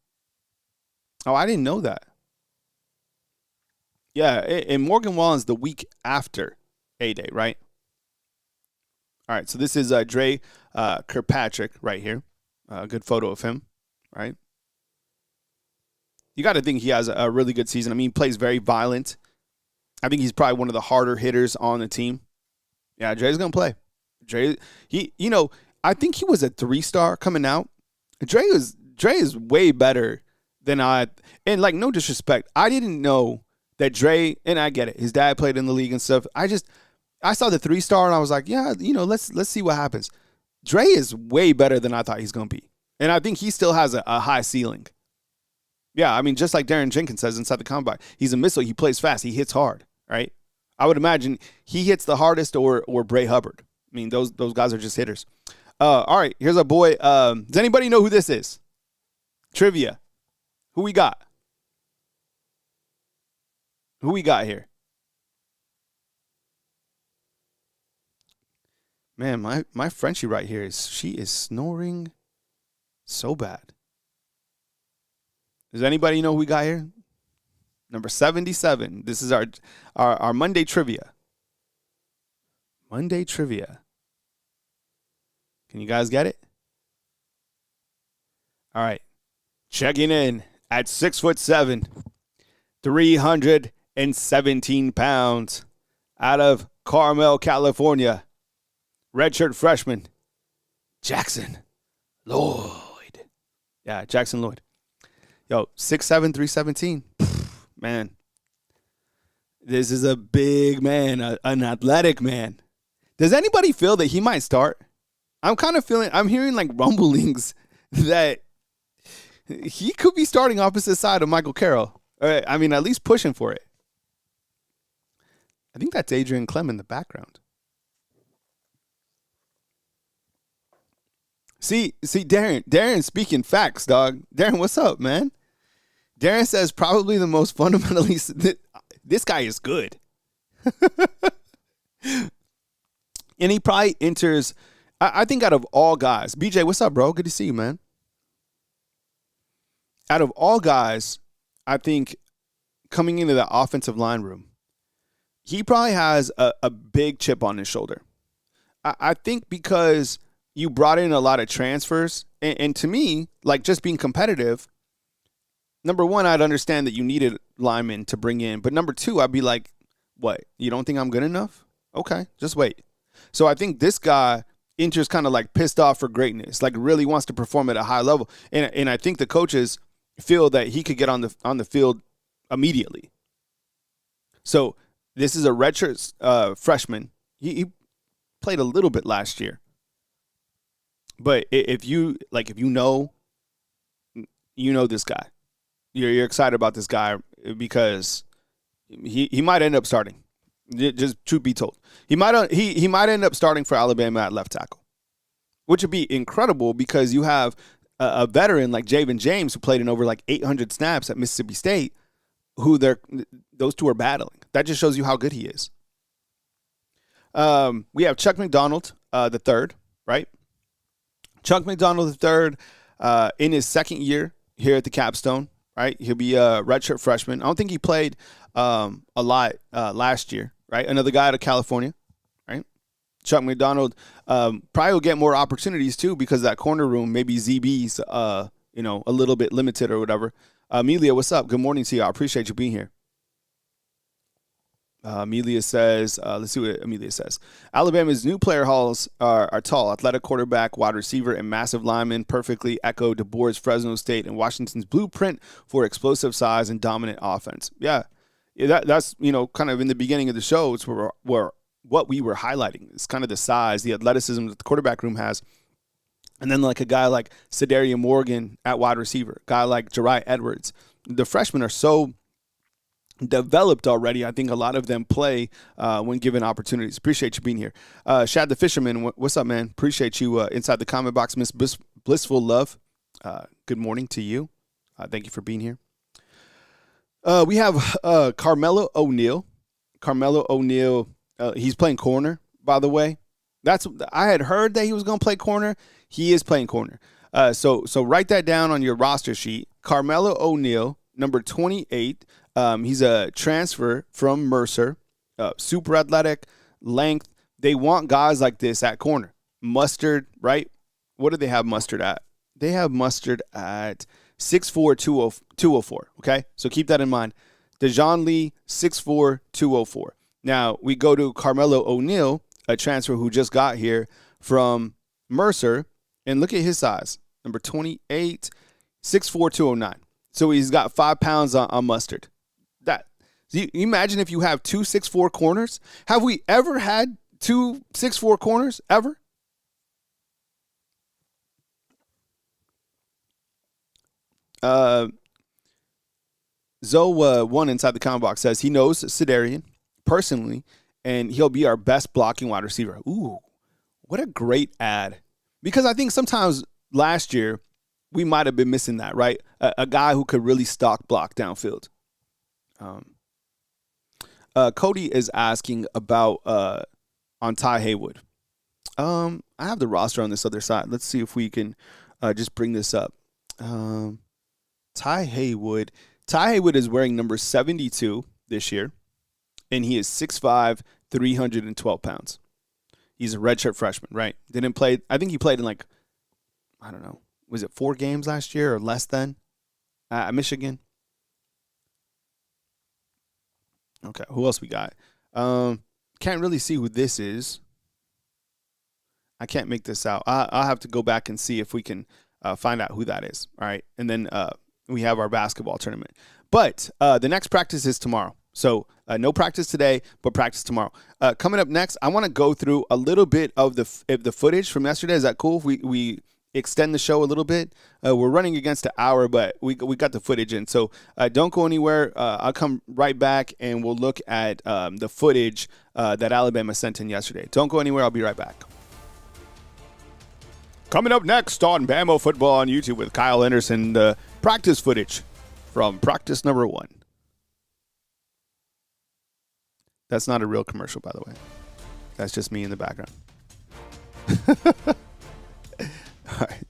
Oh, I didn't know that. Yeah, and Morgan Wallen's the week after A-Day, right? All right, so this is Dre Kirkpatrick right here. Good photo of him, right? You got to think he has a really good season. I mean, he plays very violent. I think he's probably one of the harder hitters on the team. Yeah, Dre's going to play. Dre, I think he was a 3-star coming out. Dre is way better than and like, no disrespect, I didn't know that Dre, and I get it, his dad played in the league and stuff. I saw the 3-star and I was like, yeah, let's see what happens. Dre is way better than I thought he's going to be. And I think he still has a high ceiling. Yeah, I mean, just like Darren Jenkins says inside the combine, he's a missile. He plays fast. He hits hard, right? I would imagine he hits the hardest or Bray Hubbard. I mean, those guys are just hitters. All right, here's our boy. Does anybody know who this is? Trivia. Who we got? Who we got here? Man, my Frenchie right here she is snoring so bad. Does anybody know who we got here? Number 77. This is our Monday trivia. Monday trivia. Can you guys get it? All right. Checking in at 6'7", 317 pounds, out of Carmel, California. Redshirt freshman, Jackson Lloyd. Yeah, Jackson Lloyd. Yo, 6'7", 317. Man, this is a big man, an athletic man. Does anybody feel that he might start? I'm hearing like rumblings that he could be starting opposite side of Michael Carroll. I mean, at least pushing for it. I think that's Adrian Clem in the background. See, Darren speaking facts, dog. Darren, what's up, man? Darren says probably the most fundamentally, this guy is good. And he probably enters I think out of all guys, BJ, what's up, bro? Good to see you, man. Out of all guys, I think coming into the offensive line room, he probably has a big chip on his shoulder. I think because you brought in a lot of transfers, and to me, like just being competitive, number one, I'd understand that you needed linemen to bring in. But number two, I'd be like, what? You don't think I'm good enough? Okay, just wait. So I think this guy enters kind of like pissed off for greatness, like really wants to perform at a high level. And I think the coaches feel that he could get on the field immediately. So this is a redshirt freshman. He played a little bit last year. But if you know this guy, you're excited about this guy because he might end up starting. Just truth be told, he might end up starting for Alabama at left tackle, which would be incredible because you have a veteran like Javen James who played in over like 800 snaps at Mississippi State, who those two are battling. That just shows you how good he is. We have Chuck McDonald the third, right? Chuck McDonald III in his second year here at the Capstone, right? He'll be a redshirt freshman. I don't think he played a lot last year, right? Another guy out of California, right? Chuck McDonald probably will get more opportunities too because that corner room, maybe ZB's, a little bit limited or whatever. Amelia, what's up? Good morning to you. I appreciate you being here. Amelia says, let's see what Amelia says. Alabama's new player halls are tall, athletic quarterback, wide receiver, and massive lineman perfectly echo DeBoer's Fresno State and Washington's blueprint for explosive size and dominant offense. Yeah, that's kind of in the beginning of the show. It's where what we were highlighting. It's kind of the size, the athleticism that the quarterback room has. And then like a guy like Cedarian Morgan at wide receiver, a guy like Jariah Edwards. The freshmen are so developed already. I think a lot of them play when given opportunities. Appreciate you being here. Shad the Fisherman, what's up, man? Appreciate you inside the comment box. Miss Blissful Love, good morning to you. Thank you for being here. We have Carmelo O'Neal. Carmelo O'Neal, he's playing corner, by the way. I had heard that he was going to play corner. He is playing corner. So write that down on your roster sheet. Carmelo O'Neal, number 28. He's a transfer from Mercer, super athletic, length. They want guys like this at corner. Mustard, right? What do they have Mustard at? They have Mustard at 6'4", 204, okay? So keep that in mind. Dejon Lee, 6'4", 204. Now, we go to Carmelo O'Neal, a transfer who just got here from Mercer, and look at his size. Number 28, 6'4", 209. So he's got 5 pounds on Mustard. You imagine if you have 2 6'4" corners. Have we ever had 2 6'4" corners ever? Zoe one inside the comment box says he knows Cedarian personally, and he'll be our best blocking wide receiver. Ooh, what a great ad! Because I think sometimes last year we might have been missing that, right? A guy who could really stock block downfield. Cody is asking about on Ty Haywood. I have the roster on this other side. Let's see if we can just bring this up. Ty Haywood. Ty Haywood is wearing number 72 this year, and he is 6'5", 312 pounds. He's a redshirt freshman, right? Didn't play. I think he played in like, I don't know, was it 4 games last year or less than at Michigan? Okay, who else we got? Can't really see who this is. I can't make this out. I'll have to go back and see if we can find out who that is. All right, and then we have our basketball tournament. But the next practice is tomorrow. So no practice today, but practice tomorrow. Coming up next, I want to go through a little bit of the footage from yesterday. Is that cool if we extend the show a little bit? We're running against an hour, but we got the footage in. So don't go anywhere. I'll come right back, and we'll look at the footage that Alabama sent in yesterday. Don't go anywhere. I'll be right back. Coming up next on Bama Football on YouTube with Kyle Henderson, the practice footage from practice number 1. That's not a real commercial, by the way. That's just me in the background. All right.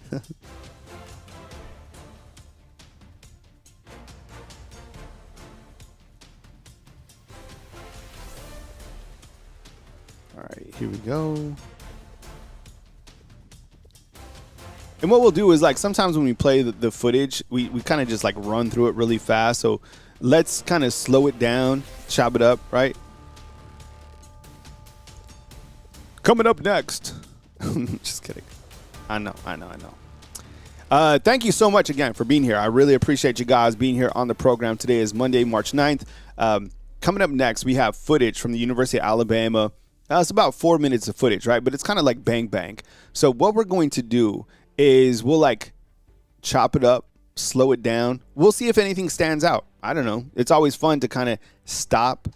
All right, here we go. And what we'll do is, like, sometimes when we play the footage, we kind of just, like, run through it really fast. So let's kind of slow it down, chop it up, right? Coming up next. Just kidding. I know. Thank you so much again for being here. I really appreciate you guys being here on the program. Today is Monday, March 9th. Coming up next, we have footage from the University of Alabama. It's about 4 minutes of footage, right? But it's kind of like bang, bang. So what we're going to do is we'll, like, chop it up, slow it down. We'll see if anything stands out. I don't know. It's always fun to kind of stop,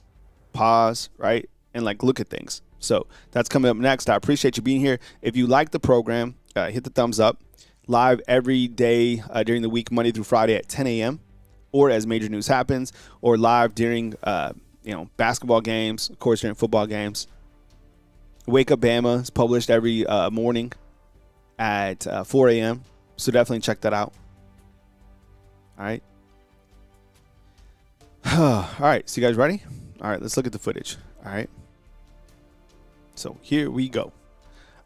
pause, right, and, like, look at things. So that's coming up next. I appreciate you being here. If you like the program, hit the thumbs up. Live every day during the week, Monday through Friday at 10 a.m. or as major news happens, or live during basketball games, of course, during football games. Wake Up Bama is published every morning at 4 a.m. So definitely check that out. All right. All right. So you guys ready? All right. Let's look at the footage. All right. So here we go.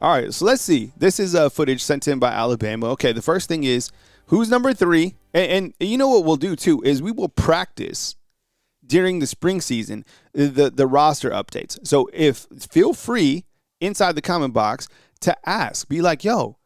All right. So let's see. This is footage sent in by Alabama. Okay. The first thing is who's number 3. And you know what we'll do too is we will practice during the spring season the roster updates. So feel free inside the comment box to ask. Be like, yo,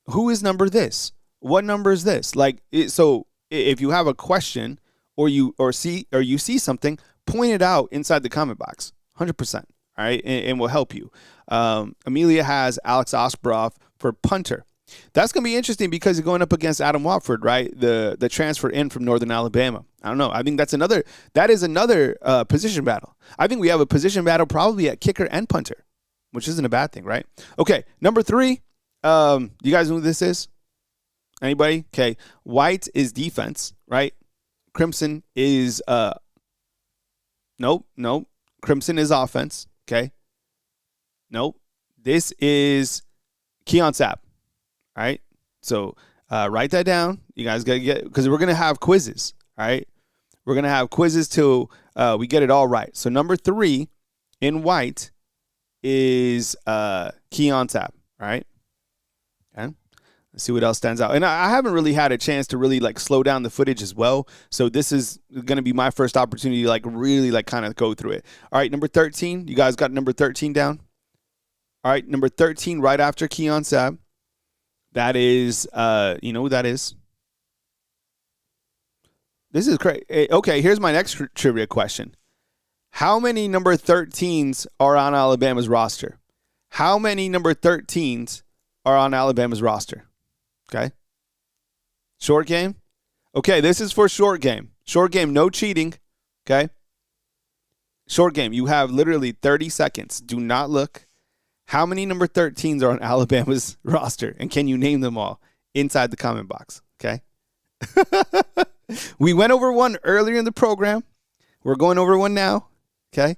who is number this? What number is this? Like, so if you have a question or you see something, point it out inside the comment box. 100%. All right, and we'll help you. Amelia has Alex Osbroff for punter. That's going to be interesting because you're going up against Adam Watford, right? The transfer in from Northern Alabama. I don't know. I think that is another position battle. I think we have a position battle probably at kicker and punter, which isn't a bad thing, right? Okay, number 3. You guys know who this is? Anybody? Okay, white is defense, right? Crimson is nope. Crimson is offense. Okay. Nope. This is Keon Sapp. All right. So write that down. You guys got to get, because we're going to have quizzes. All right. We're going to have quizzes till we get it all right. So number 3 in white is Keon Sapp. All right. Okay. Let's see what else stands out. And I haven't really had a chance to really, like, slow down the footage as well. So this is going to be my first opportunity to, like, really, like, kind of go through it. All right, number 13. You guys got number 13 down? All right, number 13 right after Keon Sapp. That is, you know who that is? This is crazy. Okay, here's my next trivia question. How many number 13s are on Alabama's roster? How many number 13s are on Alabama's roster? Okay. Short game. Okay, this is for short game. Short game, no cheating. Okay. Short game, you have literally 30 seconds. Do not look. How many number 13s are on Alabama's roster? And can you name them all inside the comment box? Okay. We went over one earlier in the program. We're going over one now. Okay.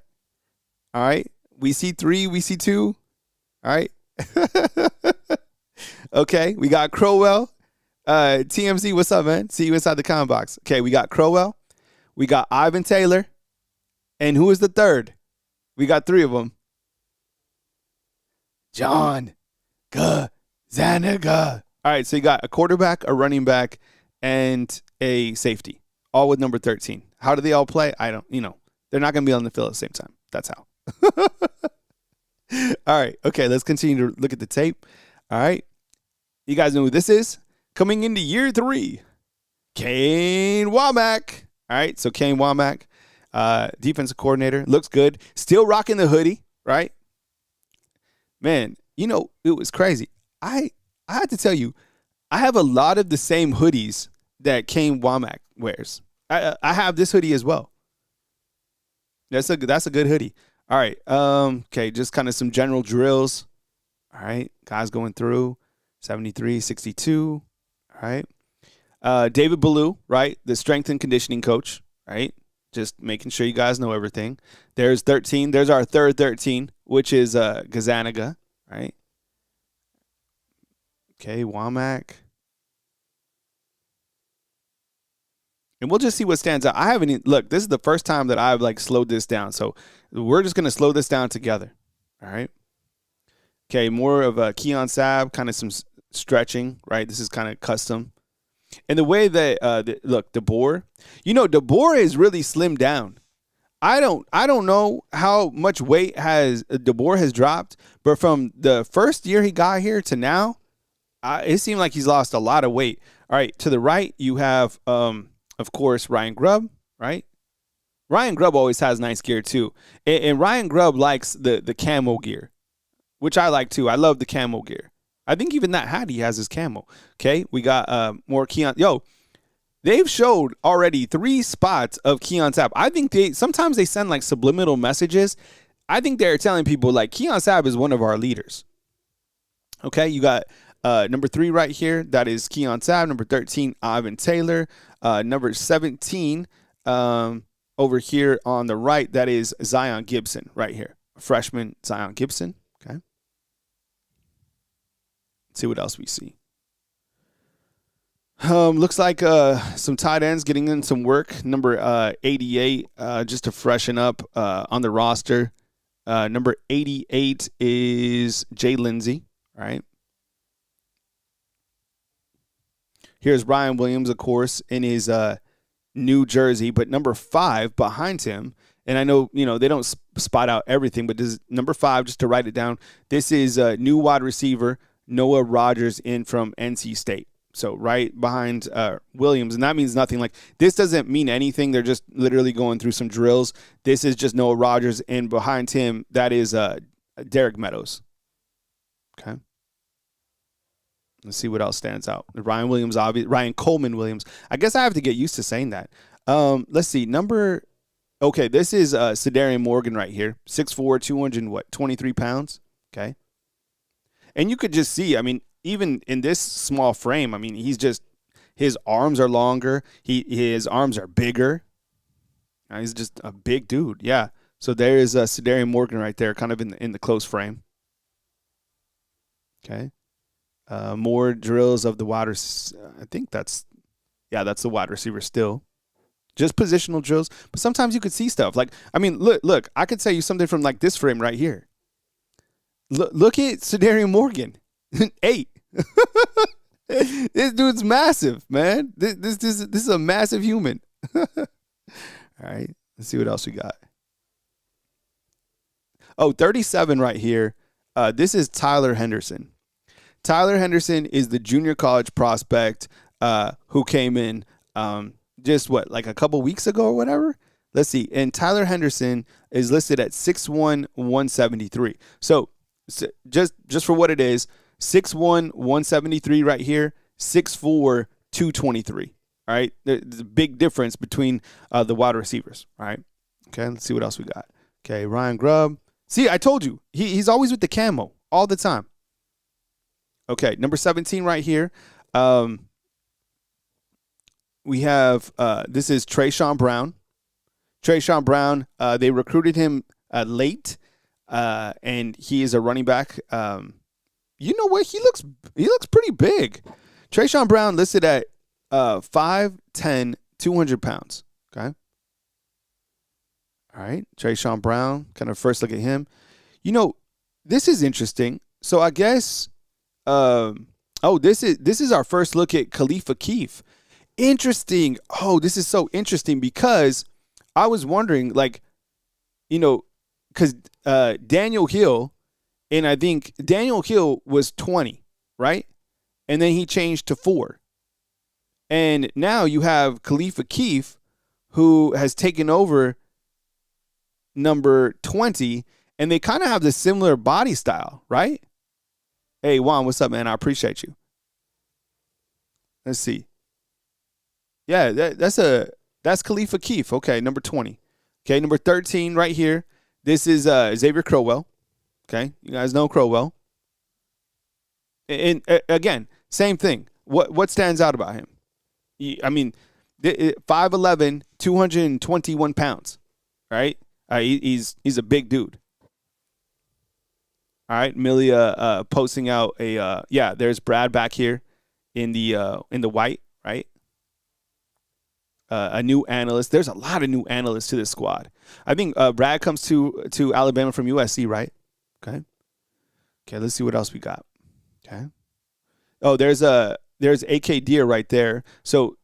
All right. We see 3. We see 2. All right. Okay, we got Crowell. TMZ, what's up, man? See you inside the comment box. Okay, we got Crowell. We got Ivan Taylor. And who is the third? We got 3 of them. John Gazaniga. All right, so you got a quarterback, a running back, and a safety, all with number 13. How do they all play? I don't, they're not going to be on the field at the same time. That's how. All right, okay, let's continue to look at the tape. All right. You guys know who this is? Coming into year 3, Kane Womack. All right, so Kane Womack, defensive coordinator, looks good. Still rocking the hoodie, right? Man, it was crazy. I had to tell you, I have a lot of the same hoodies that Kane Womack wears. I have this hoodie as well. That's a good hoodie. All right. Okay, just kind of some general drills. All right, guys going through 73, 62. All right. David Ballou, right? The strength and conditioning coach, right? Just making sure you guys know everything. There's 13. There's our third 13, which is Gazaniga, right? Okay, Womack. And we'll just see what stands out. I haven't look, this is the first time that I've like slowed this down. So we're just gonna slow this down together. All right. Okay, more of a Keon Sabb, kind of some stretching, right? This is kind of custom. And the way that look, DeBoer, DeBoer is really slimmed down. I don't know how much weight has DeBoer has dropped, but from the first year he got here to now, it seemed like he's lost a lot of weight. All right, to the right you have, of course, Ryan Grubb. Right, Ryan Grubb always has nice gear too, and Ryan Grubb likes the camo gear, which I like too. I love the camo gear. I think even that hat he has his camo. Okay, we got more Keon. They've showed already 3 spots of Keon Sabb. I think sometimes they send like subliminal messages. I think they're telling people like Keon Sabb is one of our leaders. Okay, you got number 3 right here. That is Keon Sabb. Number 13, Ivan Taylor. Number 17 over here on the right. That is Zion Gibson right here. Freshman Zion Gibson. Okay. Let's see what else we see. Looks like some tight ends getting in some work. Number 88, just to freshen up on the roster. Number 88 is Jay Lindsey, right? Here's Ryan Williams, of course, in his new jersey, but number 5 behind him. And I know, they don't spot out everything, but this is number 5, just to write it down. This is a new wide receiver, Noah Rogers, in from NC State. So right behind Williams, and that means nothing. Like, this doesn't mean anything. They're just literally going through some drills. This is just Noah Rogers, and behind him, that is Derek Meadows. Okay. Let's see what else stands out. Ryan Williams, Ryan Coleman-Williams. I guess I have to get used to saying that. Let's see. Okay, this is Sedarian Morgan right here. 6'4", 223 pounds. Okay. And you could just see, even in this small frame, his arms are longer. His arms are bigger. He's just a big dude. Yeah. So there is Sedarian Morgan right there, kind of in the close frame. Okay. More drills of the wide receiver. I think that's the wide receiver still. Just positional drills. But sometimes you could see stuff. Like, look, I could tell you something from like this frame right here. Look at Sedarian Morgan. 8. This dude's massive, man. This is a massive human. All right. Let's see what else we got. 37 right here. This is Tyler Henderson. Tyler Henderson is the junior college prospect who came in just like a couple weeks ago or whatever. Let's see. And Tyler Henderson is listed at 6'1", 173. So just for what it is, 6'1", 173 right here, 6'4", 223. All right. There's a big difference between the wide receivers. All right. Okay. Let's see what else we got. Okay. Ryan Grubb. See, I told you. He's always with the camo all the time. Okay. Number 17 right here. We have, this is Trayshawn Brown. Trayshawn Brown, they recruited him late, and he is a running back. You know what? He looks pretty big. Trayshawn Brown listed at 5'10", 200 pounds. Okay. All right. Trayshawn Brown, kind of first look at him. This is interesting. So I guess, this is our first look at Khalifa Keith. Interesting. Oh, this is so interesting because I was wondering, because Daniel Hill, and I think Daniel Hill was 20, right? And then he changed to 4. And now you have Khalifa Keith, who has taken over number 20, and they kind of have the similar body style, right? Hey, Juan, what's up, man? I appreciate you. Let's see. Yeah, that's Khalifa Keith. Okay, number 20. Okay, number 13 right here. This is Xavier Crowell. Okay, you guys know Crowell. And again, same thing. What stands out about him? 5'11", 221 pounds. Right? He's a big dude. All right, Milia posting out a there's Brad back here in the white, right? A new analyst. There's a lot of new analysts to this squad. I think Brad comes to Alabama from USC, right? Okay. Okay, let's see what else we got. Okay. Oh, there's AK Deer right there. So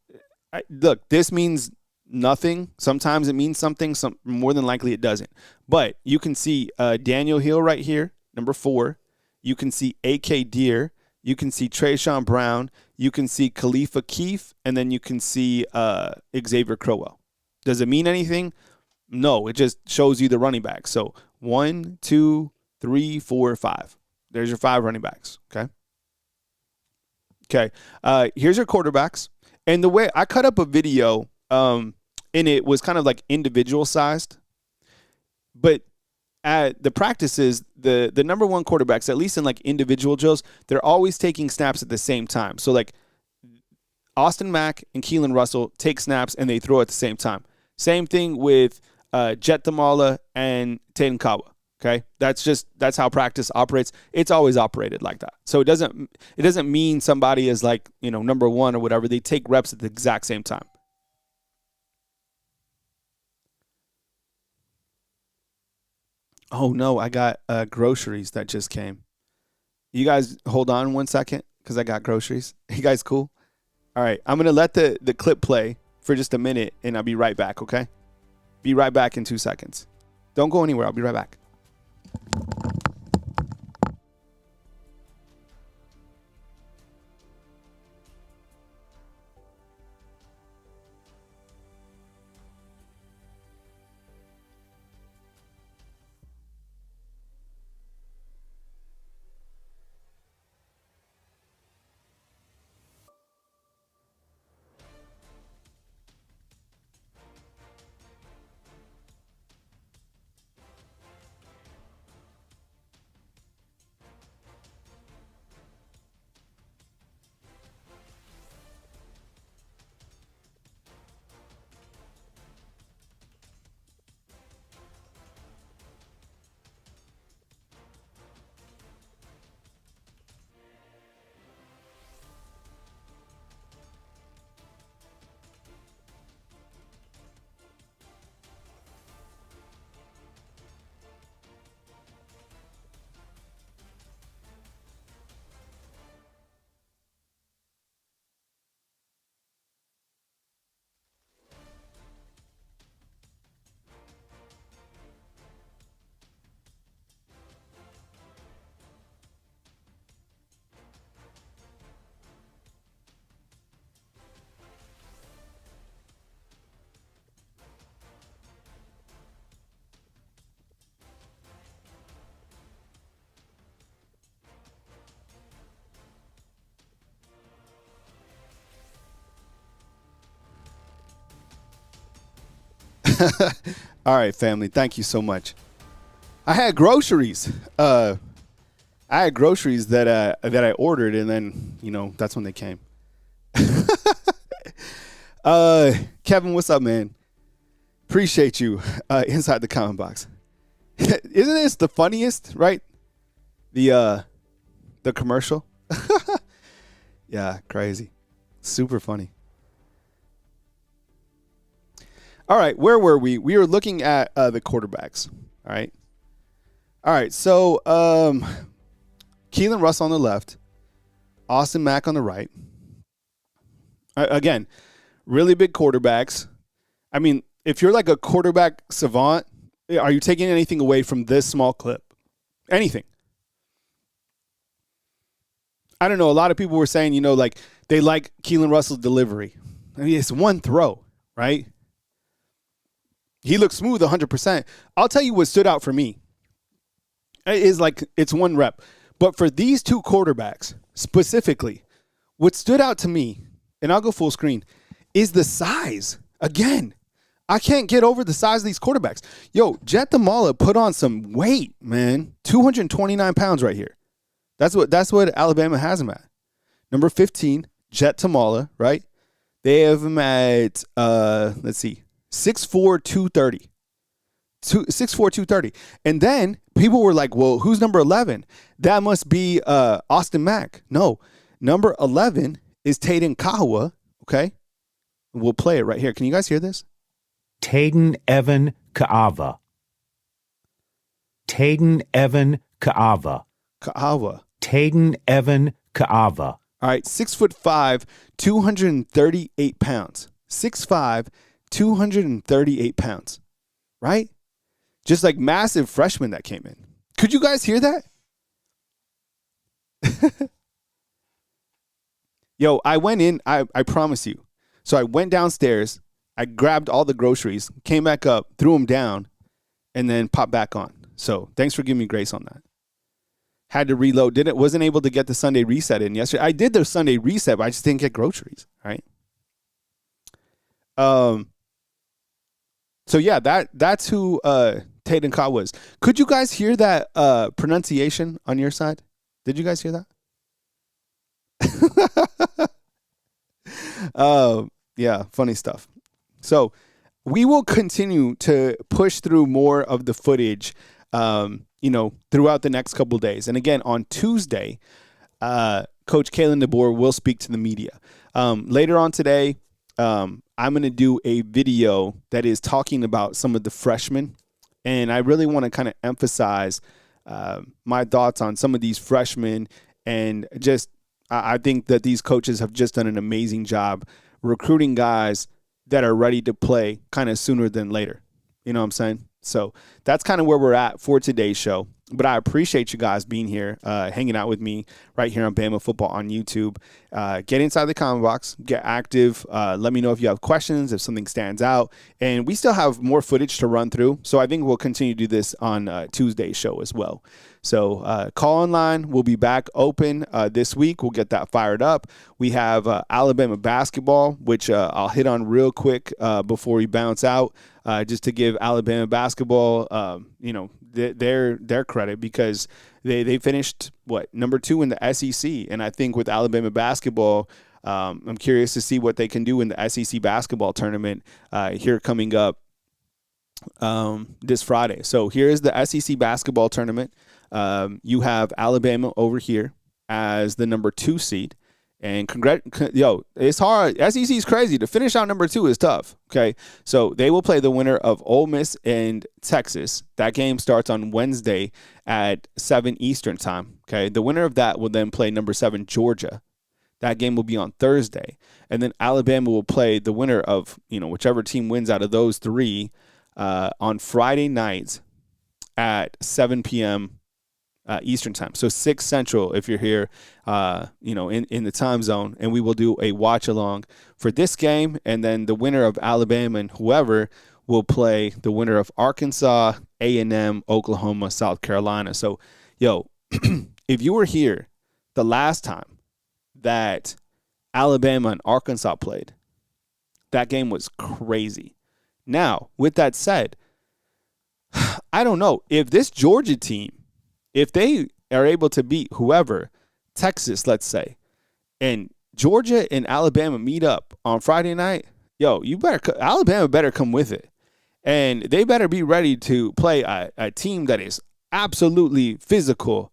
look, this means nothing. Sometimes it means something. More than likely it doesn't. But you can see Daniel Hill right here, number 4. You can see AK Deer. You can see Trayshawn Brown. You can see Khalifa Keefe. And then you can see Xavier Crowell. Does it mean anything? No, it just shows you the running backs. So 1, 2, 3, 4, 5. There's your 5 running backs. Okay. Okay. Here's your quarterbacks. And the way I cut up a video, and it was kind of like individual sized. But at the practices, the number 1 quarterbacks, at least in like individual drills, they're always taking snaps at the same time. So like Austin Mack and Keelan Russell take snaps and they throw at the same time. Same thing with Jet Tamala and Taden Kawa. Okay, that's how practice operates. It's always operated like that. So it doesn't mean somebody is like, number 1 or whatever. They take reps at the exact same time. Oh no, I got groceries that just came. You guys hold on 1 second because I got groceries. You guys cool? All right, I'm gonna let the clip play for just a minute and I'll be right back. Okay, be right back in 2 seconds. Don't go anywhere. I'll be right back. All right, family. Thank you so much. I had groceries. I had groceries that I ordered, and then that's when they came. Kevin, what's up, man? Appreciate you. Inside the comment box. Isn't this the funniest, right? The commercial. Yeah, crazy. Super funny. All right, where were we? We were looking at the quarterbacks. All right. So Keelan Russell on the left, Austin Mack on the right. Again, really big quarterbacks. I mean, if you're like a quarterback savant, are you taking anything away from this small clip? Anything? I don't know. A lot of people were saying, like they like Keelan Russell's delivery. I mean, it's one throw, right? He looks smooth 100%. I'll tell you what stood out for me is like it's one rep. But for these 2 quarterbacks specifically, what stood out to me, and I'll go full screen, is the size. Again, I can't get over the size of these quarterbacks. Yo, Jet Tamala put on some weight, man. 229 pounds right here. That's what Alabama has him at. Number 15, Jet Tamala, right? They have him at, let's see, 6'4", 230. 6'4", 230. And then people were like, well, who's number 11? That must be Austin Mack. No, number 11 is Taden Kawa, okay? We'll play it right here. Can you guys hear this? Taden Evan Kaava. Taden Evan Kaava. Kaava. Taden Evan Kaava. All right, 6'5", 238 pounds. 6'5", 238 pounds, right? Just like massive freshman that came in. Could you guys hear that? Yo, I went in, I promise you. So I went downstairs, I grabbed all the groceries, came back up, threw them down, and then popped back on. So thanks for giving me grace on that. Had to reload. Wasn't able to get the Sunday reset in yesterday. I did the Sunday reset, but I just didn't get groceries, right? So yeah, that's who Taden Kaw was. Could you guys hear that pronunciation on your side? Did you guys hear that? Yeah, funny stuff. So we will continue to push through more of the footage, throughout the next couple of days. And again, on Tuesday, Coach Kalen DeBoer will speak to the media. Later on today, I'm going to do a video that is talking about some of the freshmen. And I really want to kind of emphasize my thoughts on some of these freshmen. And just, I think that these coaches have just done an amazing job recruiting guys that are ready to play kind of sooner than later. You know what I'm saying? So that's kind of where we're at for today's show. But I appreciate you guys being here, hanging out with me right here on Bama Football on YouTube. Get inside the comment box, get active. Let me know if you have questions, if something stands out. And we still have more footage to run through. So I think we'll continue to do this on Tuesday's show as well. So call online. We'll be back open this week. We'll get that fired up. We have Alabama basketball, which I'll hit on real quick before we bounce out, just to give Alabama basketball, their credit, because they finished number 2 in the SEC. And I think with Alabama basketball, I'm curious to see what they can do in the SEC basketball tournament here coming up this Friday. So here's the SEC basketball tournament. You have Alabama over here as the number 2 seed. And it's hard. SEC is crazy. To finish out number 2 is tough. Okay, so they will play the winner of Ole Miss and Texas. That game starts on Wednesday at 7 Eastern time. Okay, the winner of that will then play number 7 Georgia. That game will be on Thursday, and then Alabama will play the winner of whichever team wins out of those 3 on Friday night at 7 p.m. Eastern time. So 6 Central if you're here, in the time zone. And we will do a watch along for this game. And then the winner of Alabama and whoever will play the winner of Arkansas, A&M, Oklahoma, South Carolina. So, if you were here the last time that Alabama and Arkansas played, that game was crazy. Now, with that said, I don't know if this Georgia team, if they are able to beat whoever, Texas, let's say, and Georgia and Alabama meet up on Friday night, Alabama better come with it. And they better be ready to play a team that is absolutely physical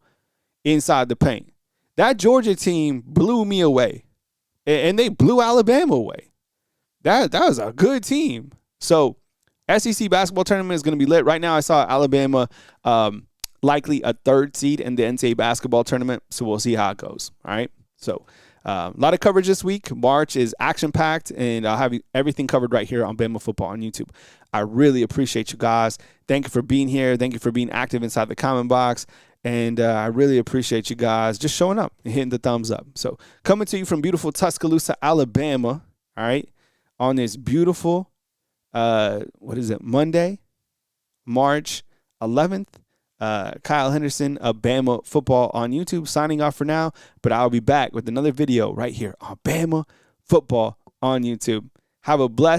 inside the paint. That Georgia team blew me away, and they blew Alabama away. That was a good team. So SEC basketball tournament is going to be lit. Right now I saw Alabama likely a 3rd seed in the NCAA basketball tournament, so we'll see how it goes. All right, so a lot of coverage this week. March is action-packed, and I'll have everything covered right here on Bama Football on YouTube. I really appreciate you guys. Thank you for being here. Thank you for being active inside the comment box, and I really appreciate you guys just showing up and hitting the thumbs up. So coming to you from beautiful Tuscaloosa, Alabama, all right, on this beautiful, Monday, March 11th. Kyle Henderson of Bama Football on YouTube signing off for now, but I'll be back with another video right here on Bama Football on YouTube. Have a blessed